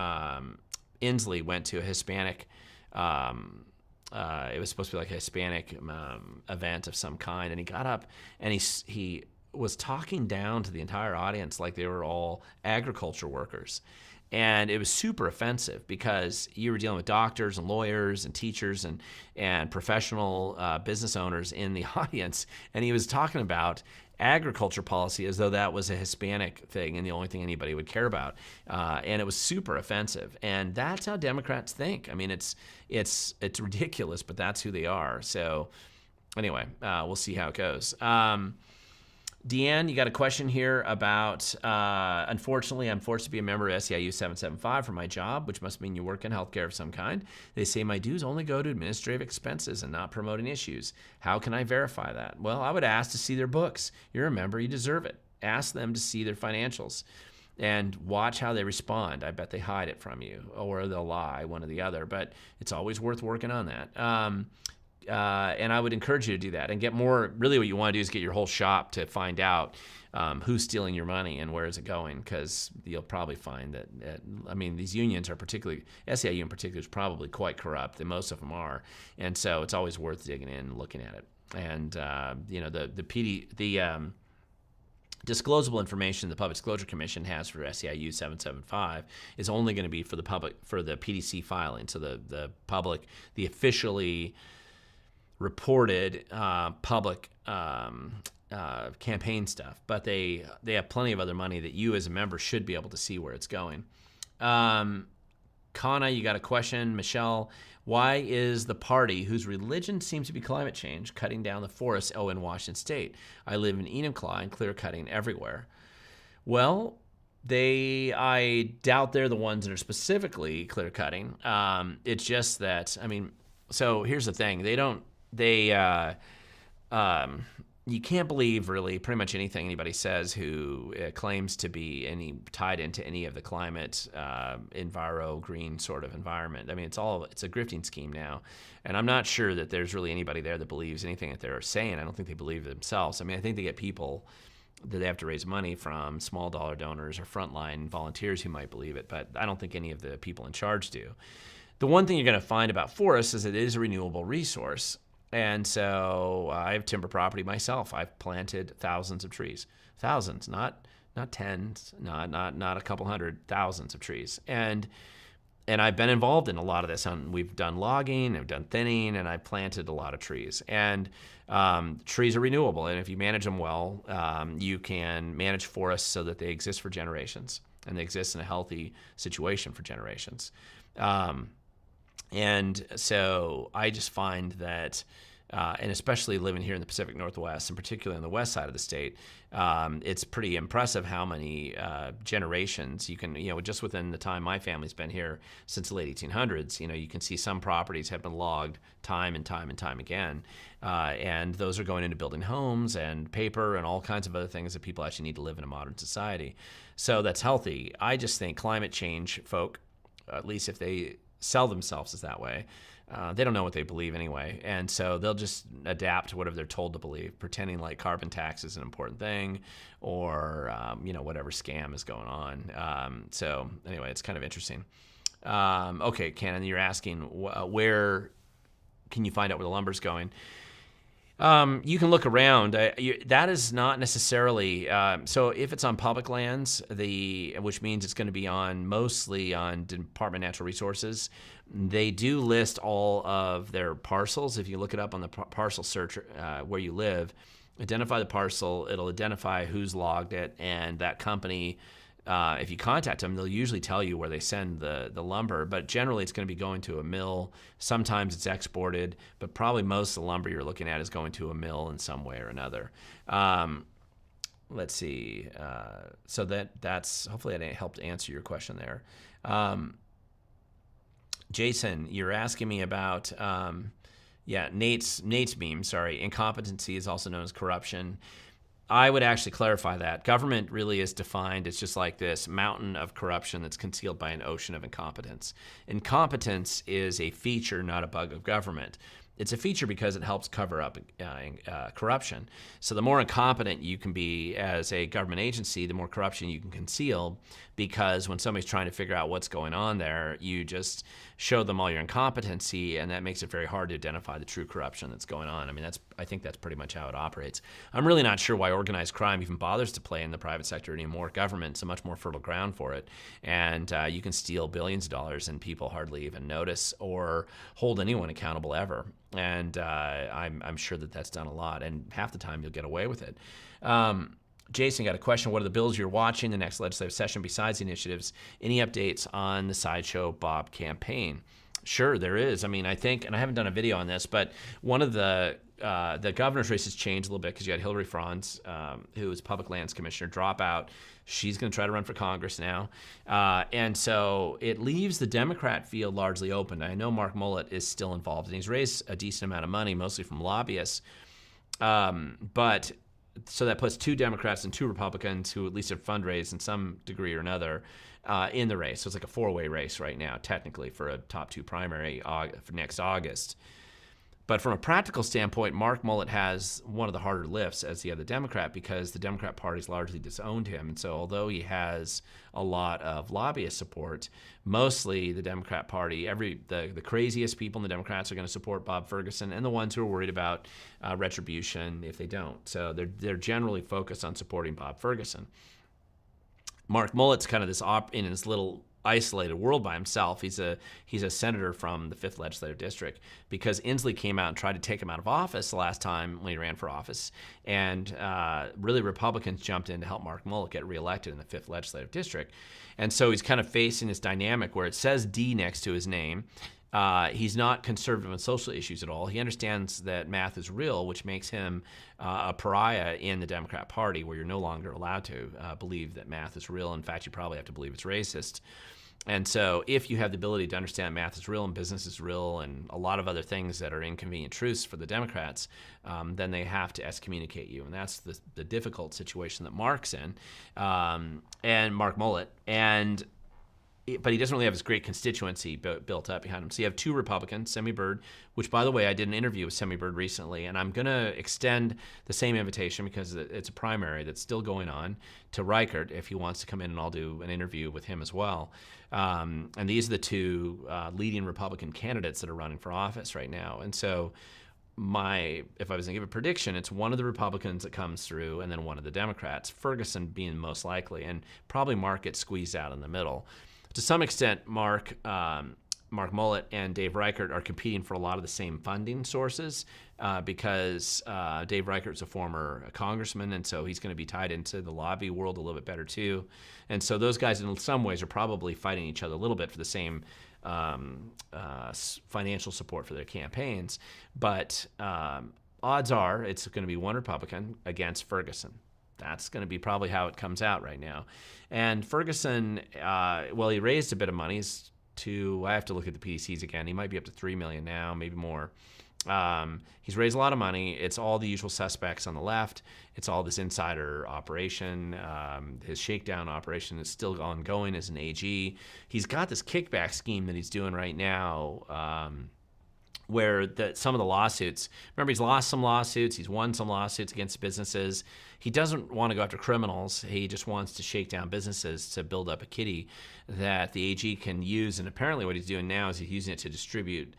Inslee went to a Hispanic. It was supposed to be like a Hispanic event of some kind, and he got up and he was talking down to the entire audience like they were all agriculture workers. And it was super offensive because you were dealing with doctors and lawyers and teachers and professional business owners in the audience, and he was talking about agriculture policy as though that was a Hispanic thing and the only thing anybody would care about, and it was super offensive. And that's how Democrats think. I mean, it's ridiculous, but that's who they are. So anyway, we'll see how it goes. Deanne, you got a question here about, unfortunately, I'm forced to be a member of SEIU 775 for my job, which must mean you work in healthcare of some kind. They say my dues only go to administrative expenses and not promoting issues. How can I verify that? Well, I would ask to see their books. You're a member, you deserve it. Ask them to see their financials and watch how they respond. I bet they hide it from you, or they'll lie, one or the other, but it's always worth working on that. And I would encourage you to do that and get more. Really what you want to do is get your whole shop to find out who's stealing your money and where is it going, because you'll probably find that, these unions are particularly, SEIU in particular is probably quite corrupt, and most of them are. And so it's always worth digging in and looking at it. And, the disclosable information the Public Disclosure Commission has for SEIU 775 is only going to be for the public, for the PDC filing. So the public, the officially reported public campaign stuff, but they have plenty of other money that you as a member should be able to see where it's going. Kana, you got a question. Michelle, why is the party whose religion seems to be climate change cutting down the forests in Washington State? I live in Enumclaw and clear cutting everywhere. Well, I doubt they're the ones that are specifically clear cutting. It's just that, so here's the thing. You can't believe really pretty much anything anybody says who claims to be tied into any of the climate, enviro, green sort of environment. It's a grifting scheme now. And I'm not sure that there's really anybody there that believes anything that they're saying. I don't think they believe it themselves. I think they get people that they have to raise money from, small dollar donors or frontline volunteers who might believe it, but I don't think any of the people in charge do. The one thing you're going to find about forests is it is a renewable resource. And so I have timber property myself. I've planted thousands of trees, thousands, not tens, not a couple hundred, thousands of trees. And And I've been involved in a lot of this. We've done logging, I've done thinning, and I've planted a lot of trees. And trees are renewable, and if you manage them well, you can manage forests so that they exist for generations, and they exist in a healthy situation for generations. And so I just find that, and especially living here in the Pacific Northwest, and particularly on the west side of the state, it's pretty impressive how many generations you can, just within the time my family's been here since the late 1800s, you can see some properties have been logged time and time and time again. And those are going into building homes and paper and all kinds of other things that people actually need to live in a modern society. So that's healthy. I just think climate change folk, at least if they sell themselves as that way, they don't know what they believe anyway, and so they'll just adapt to whatever they're told to believe, pretending like carbon tax is an important thing, or whatever scam is going on. So anyway, it's kind of interesting. Okay, Cannon, you're asking where can you find out where the lumber's going? You can look around. That is not necessarily so. If it's on public lands, which means it's going to be mostly on Department of Natural Resources, they do list all of their parcels. If you look it up on the parcel search where you live, identify the parcel. It'll identify who's logged it, and that company. If you contact them, they'll usually tell you where they send the lumber, but generally it's going to be going to a mill. Sometimes it's exported, but probably most of the lumber you're looking at is going to a mill in some way or another. Let's see. So that's hopefully I helped answer your question there. Jason, you're asking me about Nate's meme. Sorry, incompetency is also known as corruption. I would actually clarify that. Government really is defined as just like this mountain of corruption that's concealed by an ocean of incompetence. Incompetence is a feature, not a bug of government. It's a feature because it helps cover up corruption. So the more incompetent you can be as a government agency, the more corruption you can conceal, because when somebody's trying to figure out what's going on there, you just show them all your incompetency, and that makes it very hard to identify the true corruption that's going on. I mean, I think that's pretty much how it operates. I'm really not sure why organized crime even bothers to play in the private sector anymore. Government's a much more fertile ground for it, and you can steal billions of dollars and people hardly even notice or hold anyone accountable ever. And I'm sure that that's done a lot, and half the time you'll get away with it. Jason got a question. What are the bills you're watching the next legislative session besides the initiatives? Any updates on the Sideshow Bob campaign? Sure, there is. I mean, I think, and I haven't done a video on this, but one of the governor's races changed a little bit because you had Hillary Franz, who is public lands commissioner, drop out. She's going to try to run for Congress now. And so it leaves the Democrat field largely open. I know Mark Mullet is still involved, and he's raised a decent amount of money, mostly from lobbyists. But so that puts 2 Democrats and 2 Republicans who at least have fundraised in some degree or another in the race. So it's like a 4-way race right now, technically, for a top 2 primary for next August. But from a practical standpoint, Mark Mullet has one of the harder lifts as the other Democrat, because the Democrat Party's largely disowned him. And so although he has a lot of lobbyist support, mostly the Democrat Party, the craziest people in the Democrats are going to support Bob Ferguson, and the ones who are worried about retribution if they don't. So they're generally focused on supporting Bob Ferguson. Mark Mullet's kind of in his little isolated world by himself. He's a senator from the 5th legislative district, because Inslee came out and tried to take him out of office the last time when he ran for office, and really Republicans jumped in to help Mark Mullet get reelected in the 5th legislative district. And so he's kind of facing this dynamic where it says D next to his name. He's not conservative on social issues at all. He understands that math is real, which makes him a pariah in the Democrat Party, where you're no longer allowed to believe that math is real. In fact, you probably have to believe it's racist. And so if you have the ability to understand math is real and business is real and a lot of other things that are inconvenient truths for the Democrats, then they have to excommunicate you. And that's the difficult situation that Mark's in, and Mark Mullet. But he doesn't really have his great constituency built up behind him. So you have 2 Republicans, Semi Bird, which, by the way, I did an interview with Semi Bird recently, and I'm going to extend the same invitation, because it's a primary that's still going on, to Reichert if he wants to come in, and I'll do an interview with him as well. And these are the 2 leading Republican candidates that are running for office right now. And so if I was going to give a prediction, it's one of the Republicans that comes through and then one of the Democrats, Ferguson being most likely, and probably Mark gets squeezed out in the middle. To some extent, Mark Mullet and Dave Reichert are competing for a lot of the same funding sources because Dave Reichert's a former congressman, and so he's going to be tied into the lobby world a little bit better too. And so those guys, in some ways, are probably fighting each other a little bit for the same financial support for their campaigns. But odds are it's going to be one Republican against Ferguson. That's going to be probably how it comes out right now. And Ferguson, well, he raised a bit of money. I have to look at the PDCs again. He might be up to $3 million now, maybe more. He's raised a lot of money. It's all the usual suspects on the left. It's all this insider operation. His shakedown operation is still ongoing as an AG. He's got this kickback scheme that he's doing right now, where some of the lawsuits, remember, he's lost some lawsuits, he's won some lawsuits against businesses. He doesn't want to go after criminals. He just wants to shake down businesses to build up a kitty that the AG can use. And apparently what he's doing now is he's using it to distribute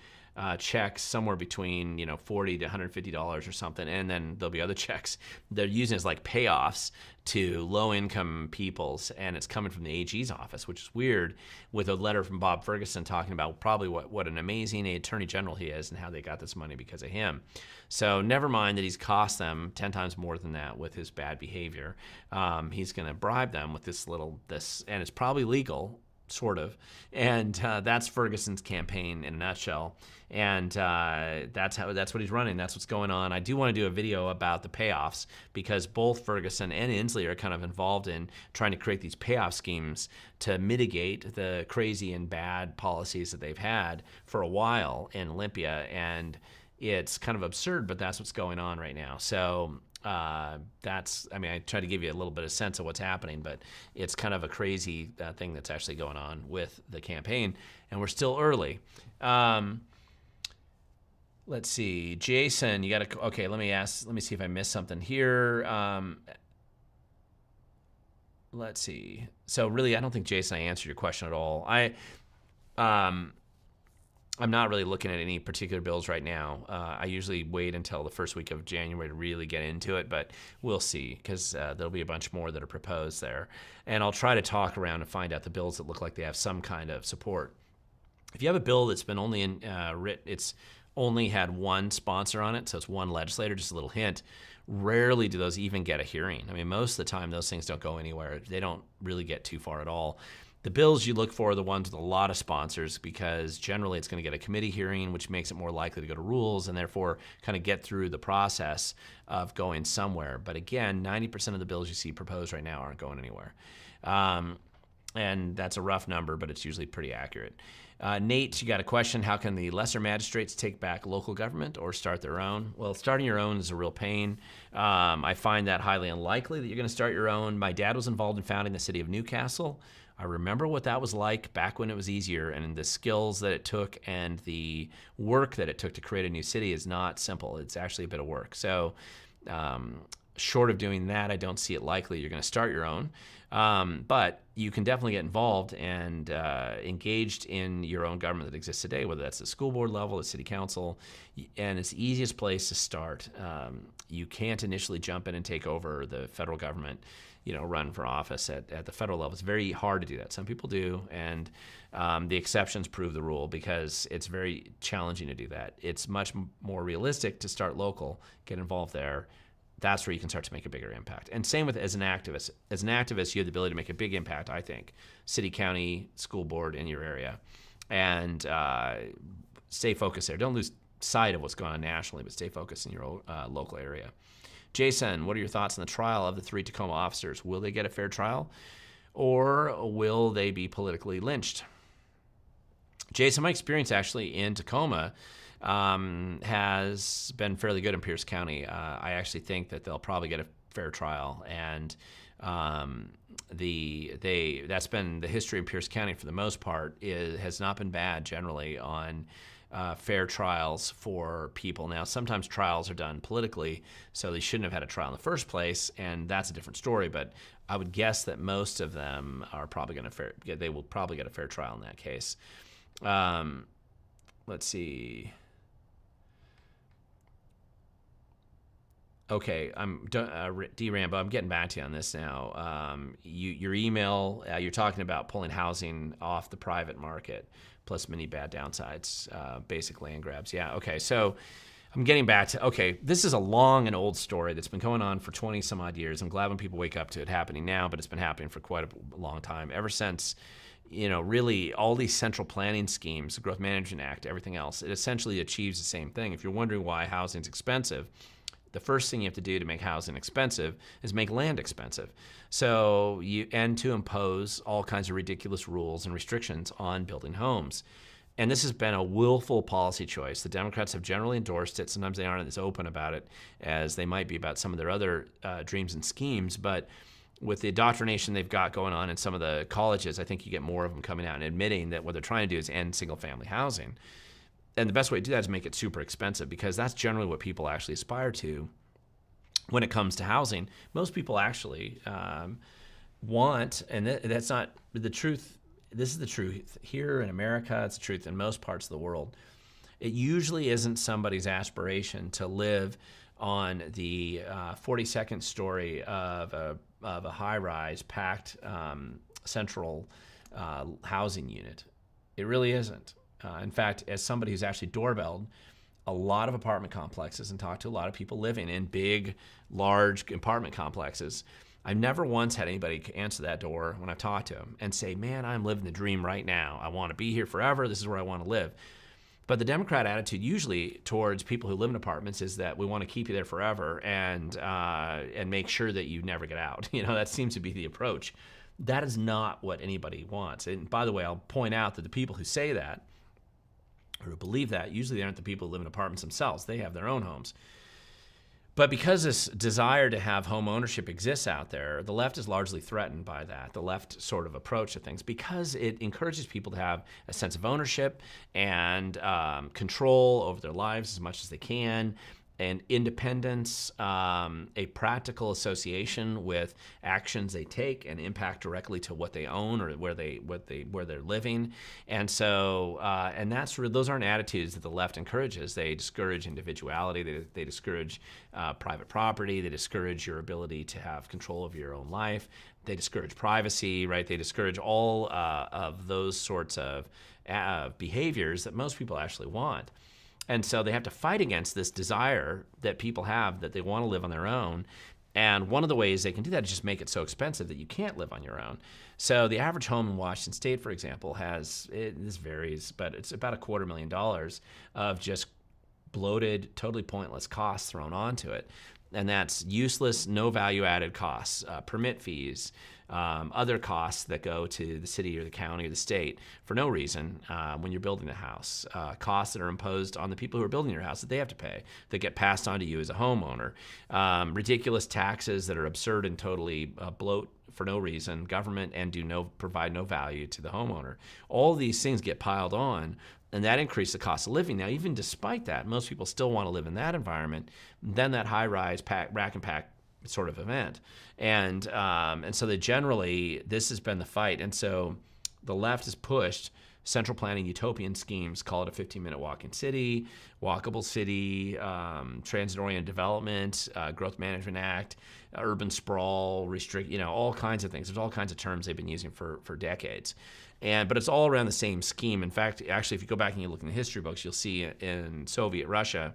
checks somewhere between $40 to $150 or something, and then there'll be other checks they're using as like payoffs to low-income peoples, and it's coming from the AG's office, which is weird, with a letter from Bob Ferguson talking about probably what an amazing attorney general he is and how they got this money because of him. So never mind that he's cost them 10 times more than that with his bad behavior. He's going to bribe them with this, and it's probably legal, sort of, and that's Ferguson's campaign in a nutshell. And that's what he's running. That's what's going on. I do want to do a video about the payoffs because both Ferguson and Inslee are kind of involved in trying to create these payoff schemes to mitigate the crazy and bad policies that they've had for a while in Olympia. And it's kind of absurd, but that's what's going on right now. So I try to give you a little bit of sense of what's happening, but it's kind of a crazy thing that's actually going on with the campaign, and we're still early. Let's see, Jason, you got to, okay, let me see if I missed something here. Let's see. So really, I don't think, Jason, I answered your question at all. I'm not really looking at any particular bills right now. I usually wait until the first week of January to really get into it, but we'll see because there'll be a bunch more that are proposed there. And I'll try to talk around and find out the bills that look like they have some kind of support. If you have a bill that's been only it's only had one sponsor on it, so it's one legislator, just a little hint, rarely do those even get a hearing. I mean, most of the time those things don't go anywhere. They don't really get too far at all. The bills you look for are the ones with a lot of sponsors because generally it's going to get a committee hearing, which makes it more likely to go to rules and therefore kind of get through the process of going somewhere. But again, 90% of the bills you see proposed right now aren't going anywhere. And that's a rough number, but it's usually pretty accurate. Nate, you got a question. How can the lesser magistrates take back local government or start their own? Well, starting your own is a real pain. I find that highly unlikely that you're going to start your own. My dad was involved in founding the city of Newcastle. I remember what that was like back when it was easier, and the skills that it took and the work that it took to create a new city is not simple. It's actually a bit of work. So short of doing that, I don't see it likely you're going to start your own. But you can definitely get involved and engaged in your own government that exists today, whether that's the school board level, the city council, and it's the easiest place to start. You can't initially jump in and take over the federal government, run for office at the federal level. It's very hard to do that. Some people do, and the exceptions prove the rule because it's very challenging to do that. It's much more realistic to start local, get involved there. That's where you can start to make a bigger impact. And same with as an activist. As an activist, you have the ability to make a big impact, I think. City, county, school board in your area. And stay focused there. Don't lose sight of what's going on nationally, but stay focused in your local area. Jason, what are your thoughts on the trial of the 3 Tacoma officers? Will they get a fair trial, or will they be politically lynched? Jason, my experience actually in Tacoma has been fairly good in Pierce County. I actually think that they'll probably get a fair trial, and that's been the history in Pierce County for the most part. Has not been bad generally on fair trials for people. Now, sometimes trials are done politically, so they shouldn't have had a trial in the first place, and that's a different story. But I would guess that most of them are probably going to they will probably get a fair trial in that case. Let's see. Okay, D Rambo. I'm getting back to you on this now. Your email, you're talking about pulling housing off the private market, plus many bad downsides, basic land grabs. Yeah. Okay. So I'm getting back to, okay, this is a long and old story that's been going on for 20 some odd years. I'm glad when people wake up to it happening now, but it's been happening for quite a long time, ever since, really all these central planning schemes, the Growth Management Act, everything else. It essentially achieves the same thing. If you're wondering why housing's expensive, the first thing you have to do to make housing expensive is make land expensive. So to impose all kinds of ridiculous rules and restrictions on building homes. And this has been a willful policy choice. The Democrats have generally endorsed it. Sometimes they aren't as open about it as they might be about some of their other dreams and schemes. But with the indoctrination they've got going on in some of the colleges, I think you get more of them coming out and admitting that what they're trying to do is end single-family housing. And the best way to do that is make it super expensive, because that's generally what people actually aspire to when it comes to housing. Most people actually want, and that's not the truth. This is the truth here in America. It's the truth in most parts of the world. It usually isn't somebody's aspiration to live on the 42nd story of a high-rise packed central housing unit. It really isn't. In fact, as somebody who's actually doorbelled a lot of apartment complexes and talked to a lot of people living in big, large apartment complexes, I've never once had anybody answer that door when I've talked to them and say, man, I'm living the dream right now. I want to be here forever. This is where I want to live. But the Democrat attitude usually towards people who live in apartments is that we want to keep you there forever and make sure that you never get out. That seems to be the approach. That is not what anybody wants. And by the way, I'll point out that the people who say that, or who believe that, usually they aren't the people who live in apartments themselves. They have their own homes. But because this desire to have home ownership exists out there, the left is largely threatened by that, the left sort of approach to things, because it encourages people to have a sense of ownership and control over their lives as much as they can, and independence, a practical association with actions they take and impact directly to what they own or where they're living. And so, and those aren't attitudes that the left encourages. They discourage individuality. They discourage private property. They discourage your ability to have control of your own life. They discourage privacy, right? They discourage all of those sorts of behaviors that most people actually want. And so they have to fight against this desire that people have, that they want to live on their own. And one of the ways they can do that is just make it so expensive that you can't live on your own. So the average home in Washington State, for example, this varies, but it's about $250,000 of just bloated, totally pointless costs thrown onto it. And that's useless, no value-added costs, permit fees, other costs that go to the city or the county or the state for no reason when you're building a house, costs that are imposed on the people who are building your house that they have to pay, that get passed on to you as a homeowner, ridiculous taxes that are absurd and totally bloat for no reason, government, and provide no value to the homeowner. All these things get piled on, and that increases the cost of living. Now, even despite that, most people still want to live in that environment, then that high-rise rack and pack sort of event. And so this has been the fight. And so the left has pushed central planning utopian schemes, call it a 15-minute walk-in city, walkable city, transit-oriented development, Growth Management Act, urban sprawl, all kinds of things. There's all kinds of terms they've been using for decades. But it's all around the same scheme. In fact, actually, if you go back and you look in the history books, you'll see in Soviet Russia,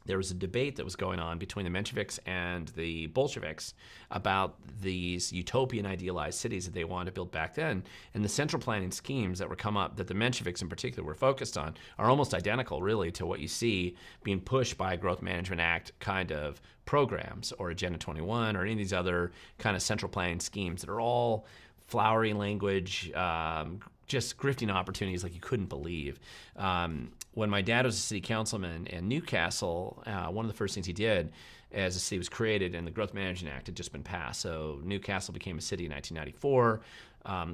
there was a debate that was going on between the Mensheviks and the Bolsheviks about these utopian idealized cities that they wanted to build back then. And the central planning schemes that were come up, that the Mensheviks in particular were focused on, are almost identical, really, to what you see being pushed by Growth Management Act kind of programs, or Agenda 21, or any of these other kind of central planning schemes that are all flowery language, just grifting opportunities like you couldn't believe. When my dad was a city councilman in Newcastle, one of the first things he did as the city was created and the Growth Management Act had just been passed. So Newcastle became a city in 1994.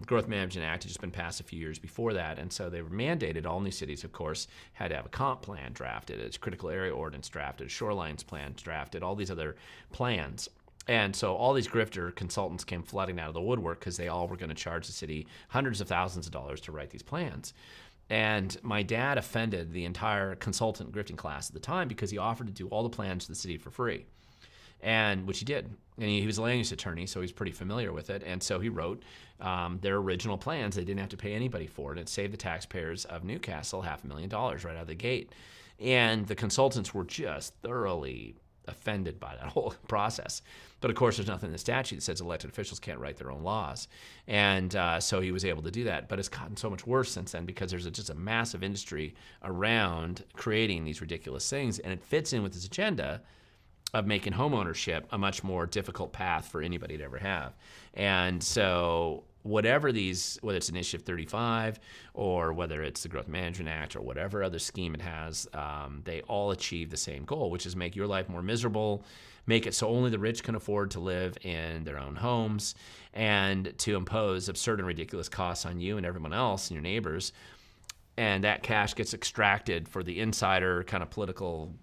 Growth Management Act had just been passed a few years before that. And so they were mandated, all new cities, of course, had to have a comp plan drafted, a critical area ordinance drafted, a shorelines plan drafted, all these other plans. And so all these grifter consultants came flooding out of the woodwork because they all were going to charge the city hundreds of thousands of dollars to write these plans. And my dad offended the entire consultant grifting class at the time because he offered to do all the plans to the city for free, and which he did. And he was a land use attorney, so he's pretty familiar with it. And so he wrote their original plans. They didn't have to pay anybody for it. It saved the taxpayers of Newcastle $500,000 right out of the gate. And the consultants were just thoroughly offended by that whole process. But of course, there's nothing in the statute that says elected officials can't write their own laws. And so he was able to do that. But it's gotten so much worse since then because there's just a massive industry around creating these ridiculous things. And it fits in with his agenda of making homeownership a much more difficult path for anybody to ever have. And so whatever these, whether it's Initiative 35 or whether it's the Growth Management Act or whatever other scheme it has, they all achieve the same goal, which is make your life more miserable, make it so only the rich can afford to live in their own homes, and to impose absurd and ridiculous costs on you and everyone else and your neighbors. And that cash gets extracted for the insider kind of political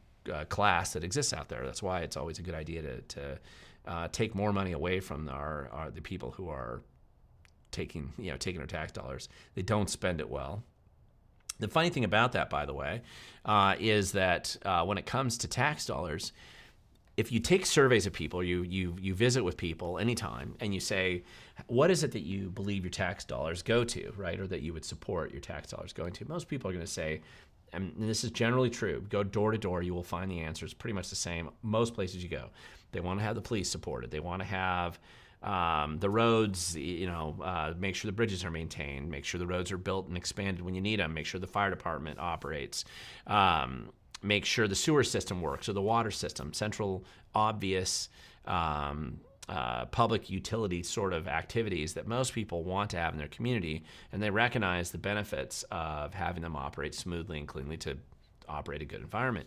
class that exists out there. That's why it's always a good idea to take more money away from the people who are taking our tax dollars. They don't spend it well. The funny thing about that, by the way, is that when it comes to tax dollars, if you take surveys of people, you visit with people anytime, and you say, what is it that you believe your tax dollars go to, right, or that you would support your tax dollars going to? Most people are going to say, and this is generally true, go door to door, you will find the answers pretty much the same most places you go. They want to have the police supported. They want to have the roads, make sure the bridges are maintained, make sure the roads are built and expanded when you need them, make sure the fire department operates, make sure the sewer system works or the water system, central, obvious public utility sort of activities that most people want to have in their community, and they recognize the benefits of having them operate smoothly and cleanly to operate a good environment.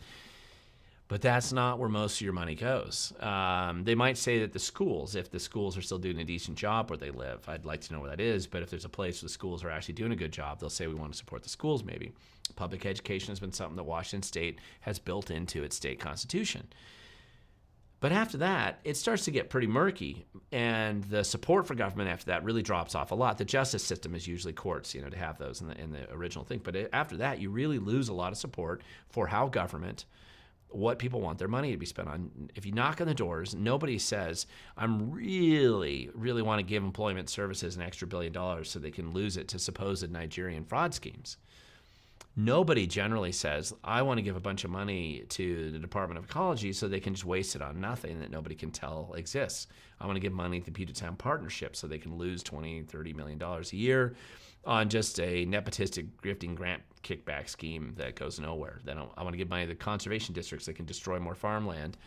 But that's not where most of your money goes. They might say that the schools, if the schools are still doing a decent job where they live, I'd like to know where that is, but if there's a place where the schools are actually doing a good job, they'll say we want to support the schools maybe. Public education has been something that Washington State has built into its state constitution. But after that, it starts to get pretty murky, and the support for government after that really drops off a lot. The justice system is usually courts, to have those in the original thing. But after that, you really lose a lot of support for how government, what people want their money to be spent on. If you knock on the doors, nobody says, I'm really, really want to give employment services an extra $1 billion so they can lose it to supposed Nigerian fraud schemes. Nobody generally says, I want to give a bunch of money to the Department of Ecology so they can just waste it on nothing that nobody can tell exists. I want to give money to the Puget Sound Partnership so they can lose $20, $30 million a year on just a nepotistic grifting grant kickback scheme that goes nowhere. I want to give money to the conservation districts that can destroy more farmland.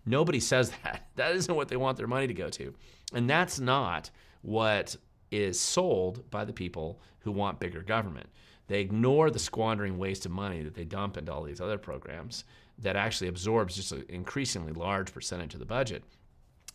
Nobody says that. That isn't what they want their money to go to. And that's not what is sold by the people who want bigger government. They ignore the squandering waste of money that they dump into all these other programs that actually absorbs just an increasingly large percentage of the budget.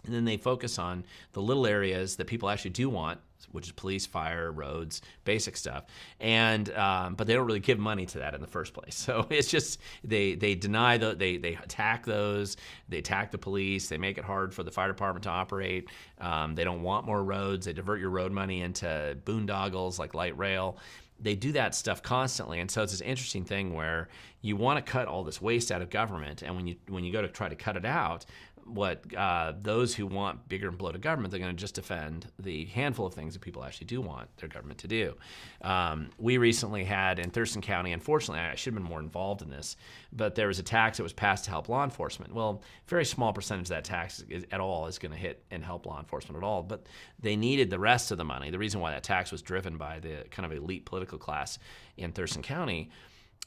And then they focus on the little areas that people actually do want, which is police, fire, roads, basic stuff. And but they don't really give money to that in the first place. So it's just they deny they attack those. They attack the police. They make it hard for the fire department to operate. They don't want more roads. They divert your road money into boondoggles like light rail. They do that stuff constantly, and so it's this interesting thing where you want to cut all this waste out of government, and when you go to try to cut it out, those who want bigger and bloated government, they're going to just defend the handful of things that people actually do want their government to do. We recently had in Thurston County, unfortunately, I should have been more involved in this, but there was a tax that was passed to help law enforcement. Well, a very small percentage of that tax at all is going to hit and help law enforcement at all, but they needed the rest of the money. The reason why that tax was driven by the kind of elite political class in Thurston County,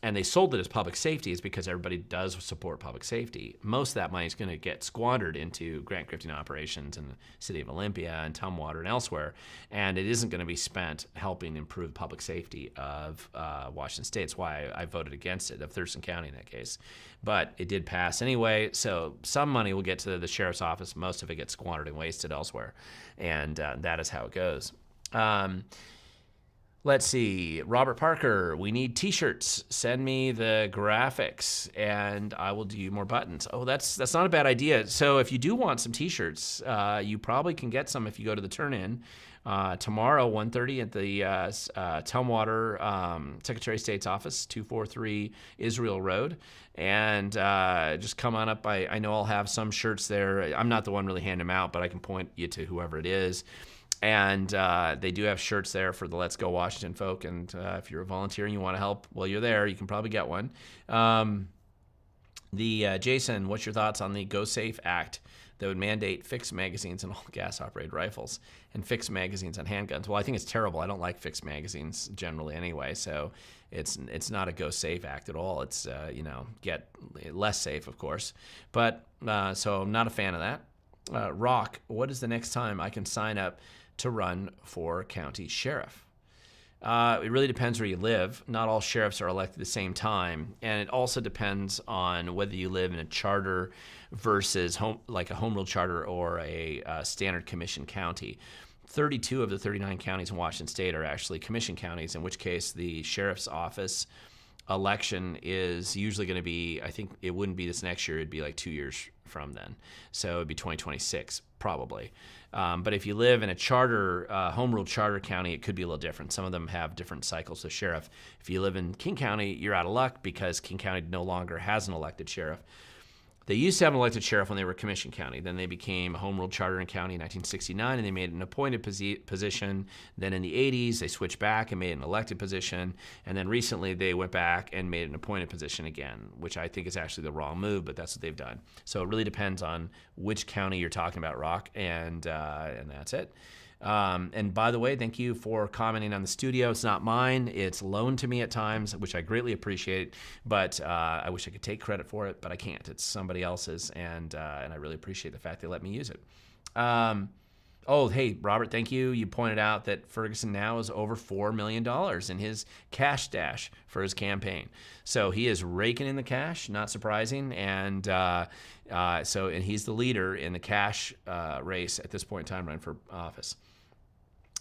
and they sold it as public safety, is because everybody does support public safety. Most of that money is going to get squandered into grant grifting operations in the city of Olympia and Tumwater and elsewhere, and it isn't going to be spent helping improve public safety of Washington State. That's why I voted against it, of Thurston County in that case. But it did pass anyway, so some money will get to the sheriff's office. Most of it gets squandered and wasted elsewhere, and that is how it goes. Let's see. Robert Parker, we need t-shirts. Send me the graphics and I will do you more buttons. Oh, that's not a bad idea. So if you do want some t-shirts, you probably can get some if you go to the turn-in tomorrow, 1:30 at the Tumwater Secretary of State's office, 243 Israel Road. And just come on up. I know I'll have some shirts there. I'm not the one really handing them out, but I can point you to whoever it is. And they do have shirts there for the Let's Go Washington folk. And if you're a volunteer and you want to help while you're there, you can probably get one. Jason, what's your thoughts on the Go Safe Act that would mandate fixed magazines on all gas-operated rifles and fixed magazines on handguns? Well, I think it's terrible. I don't like fixed magazines generally anyway, so it's not a Go Safe Act at all. It's, get less safe, of course. But so I'm not a fan of that. Rock, what is the next time I can sign up to run for county sheriff? It really depends where you live. Not all sheriffs are elected at the same time, and it also depends on whether you live in a charter versus like a home rule charter or a standard commission county. 32 of the 39 counties in Washington State are actually commission counties, in which case the sheriff's office election is usually going to be, I think it wouldn't be this next year, it'd be like 2 years from then. So it'd be 2026, probably. But if you live in a charter, home rule charter county, it could be a little different. Some of them have different cycles of sheriff. If you live in King County, you're out of luck because King County no longer has an elected sheriff. They used to have an elected sheriff when they were commission county. Then they became a home rule charter in county in 1969, and they made it an appointed position. Then in the 80s, they switched back and made it an elected position. And then recently, they went back and made it an appointed position again, which I think is actually the wrong move, but that's what they've done. So it really depends on which county you're talking about, Rock, and that's it. And by the way, thank you for commenting on the studio. It's not mine. It's loaned to me at times, which I greatly appreciate, but I wish I could take credit for it, but I can't. It's somebody else's, and I really appreciate the fact they let me use it. Oh, hey, Robert, thank you. You pointed out that Ferguson now is over $4 million in his cash stash for his campaign. So he is raking in the cash, not surprising, and and he's the leader in the cash race at this point in time running for office.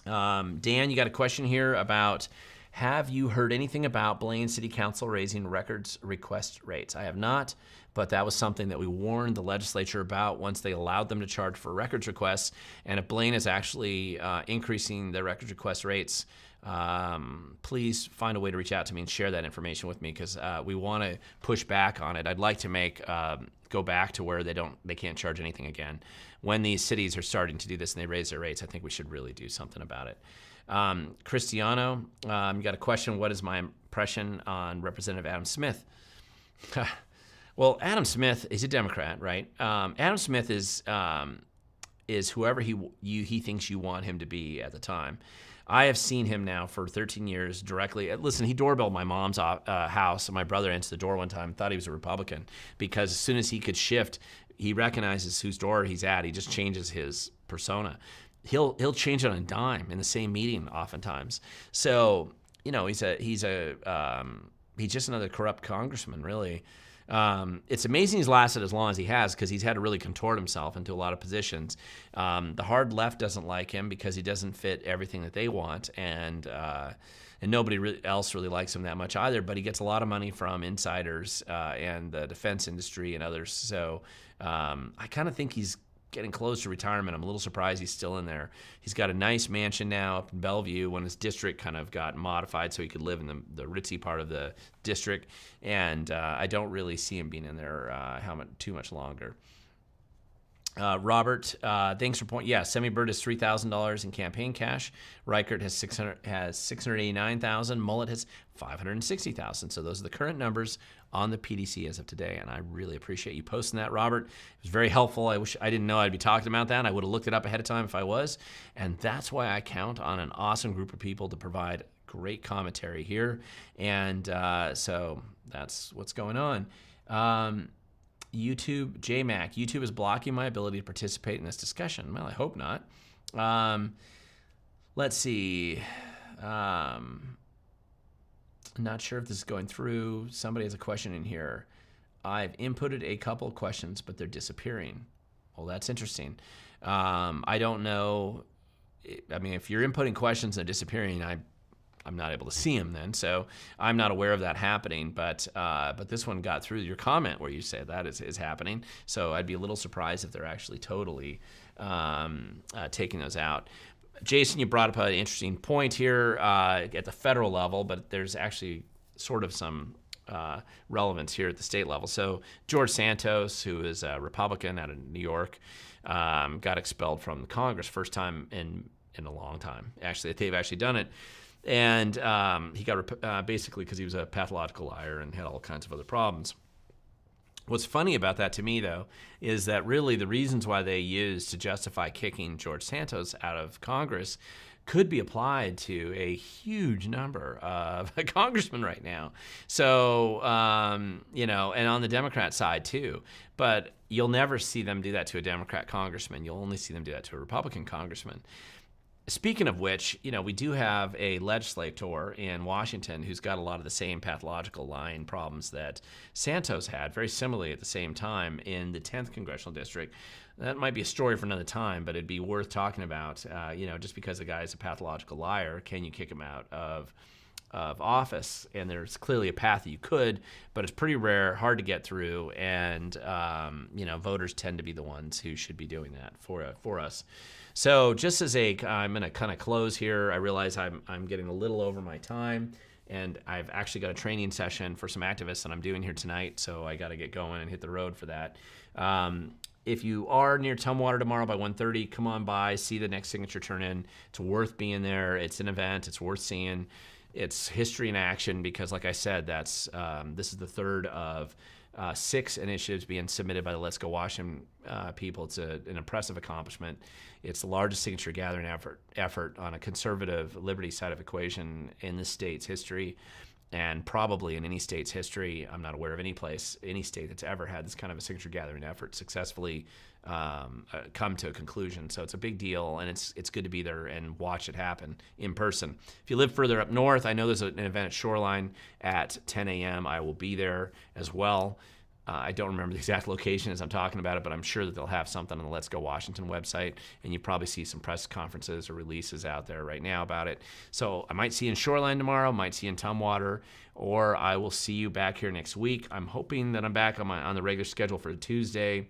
Dan, you got a question here about, have you heard anything about Blaine City Council raising records request rates? I have not, but that was something that we warned the legislature about once they allowed them to charge for records requests. And if Blaine is actually increasing their records request rates, please find a way to reach out to me and share that information with me, because we want to push back on it. I'd like to go back to where they can't charge anything again. When these cities are starting to do this and they raise their rates, I think we should really do something about it. Cristiano, you got a question. What is my impression on Representative Adam Smith? Well, Adam Smith is a Democrat, right? Adam Smith is whoever he thinks you want him to be at the time. I have seen him now for 13 years directly. Listen, he doorbelled my mom's house, and my brother answered the door one time and thought he was a Republican, because as soon as he could shift, he recognizes whose door he's at. He just changes his persona. He'll change it on a dime in the same meeting oftentimes. So, he's just another corrupt congressman, really. It's amazing he's lasted as long as he has, because he's had to really contort himself into a lot of positions. The hard left doesn't like him because he doesn't fit everything that they want, and nobody else really likes him that much either. But he gets a lot of money from insiders and the defense industry and others. So I kind of think he's getting close to retirement. I'm a little surprised he's still in there. He's got a nice mansion now up in Bellevue when his district kind of got modified so he could live in the ritzy part of the district. And I don't really see him being in there too much longer. Robert, thanks for pointing. Yeah, Semibird has $3,000 in campaign cash. Reichert has $689,000. Mullet has $560,000. So those are the current numbers on the PDC as of today, and I really appreciate you posting that, Robert. It was very helpful. I wish I didn't know I'd be talking about that. I would have looked it up ahead of time if I was, and that's why I count on an awesome group of people to provide great commentary here, and so that's what's going on. YouTube, JMac, YouTube is blocking my ability to participate in this discussion. Well, I hope not. Let's see. I'm not sure if this is going through. Somebody has a question in here. I've inputted a couple of questions, but they're disappearing. Well, that's interesting. I don't know. I mean, if you're inputting questions and they're disappearing, I'm not able to see him then, so I'm not aware of that happening. But this one got through your comment where you say that is happening. So I'd be a little surprised if they're actually totally taking those out. Jason, you brought up an interesting point here at the federal level, but there's actually sort of some relevance here at the state level. So George Santos, who is a Republican out of New York, got expelled from Congress, first time in a long time, actually, that they've actually done it. And he got basically because he was a pathological liar and had all kinds of other problems. What's funny about that to me, though, is that really the reasons why they used to justify kicking George Santos out of Congress could be applied to a huge number of congressmen right now. So, and on the Democrat side, too. But you'll never see them do that to a Democrat congressman. You'll only see them do that to a Republican congressman. Speaking of which, we do have a legislator in Washington who's got a lot of the same pathological lying problems that Santos had, very similarly at the same time in the 10th Congressional District. That might be a story for another time, but it'd be worth talking about. Just because the guy is a pathological liar, can you kick him out of office? And there's clearly a path that you could, but it's pretty rare, hard to get through, and voters tend to be the ones who should be doing that for us. So just as I'm going to kind of close here. I realize I'm getting a little over my time, and I've actually got a training session for some activists that I'm doing here tonight, so I got to get going and hit the road for that. If you are near Tumwater tomorrow by 1:30, come on by, see the next signature turn-in. It's worth being there. It's an event. It's worth seeing. It's history in action because, like I said, this is the third of 6 initiatives being submitted by the Let's Go Washington people. It's an impressive accomplishment. It's the largest signature gathering effort on a conservative liberty side of equation in the state's history, and probably in any state's history. I'm not aware of any state that's ever had this kind of a signature gathering effort successfully come to a conclusion. So it's a big deal, and it's good to be there and watch it happen in person. If you live further up north, I know there's an event at Shoreline at 10 a.m. I will be there as well. I don't remember the exact location as I'm talking about it, but I'm sure that they'll have something on the Let's Go Washington website, and you probably see some press conferences or releases out there right now about it. So I might see you in Shoreline tomorrow, might see you in Tumwater, or I will see you back here next week. I'm hoping that I'm back on the regular schedule for Tuesday.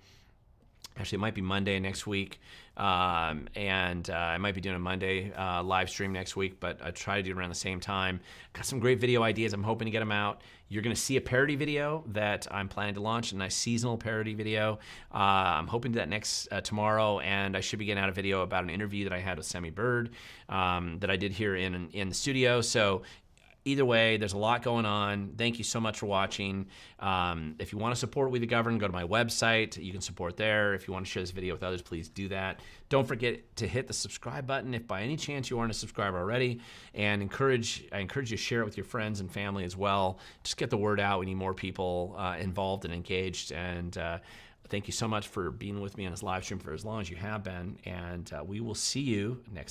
Actually, it might be Monday next week, and I might be doing a Monday live stream next week, but I try to do it around the same time. Got some great video ideas. I'm hoping to get them out. You're going to see a parody video that I'm planning to launch, a nice seasonal parody video. I'm hoping to do that next tomorrow, and I should be getting out a video about an interview that I had with Semi Bird that I did here in the studio. So either way, there's a lot going on. Thank you so much for watching. If you want to support We the Govern, go to my website. You can support there. If you want to share this video with others, please do that. Don't forget to hit the subscribe button if by any chance you aren't a subscriber already. And I encourage you to share it with your friends and family as well. Just get the word out. We need more people involved and engaged. And thank you so much for being with me on this live stream for as long as you have been. And we will see you next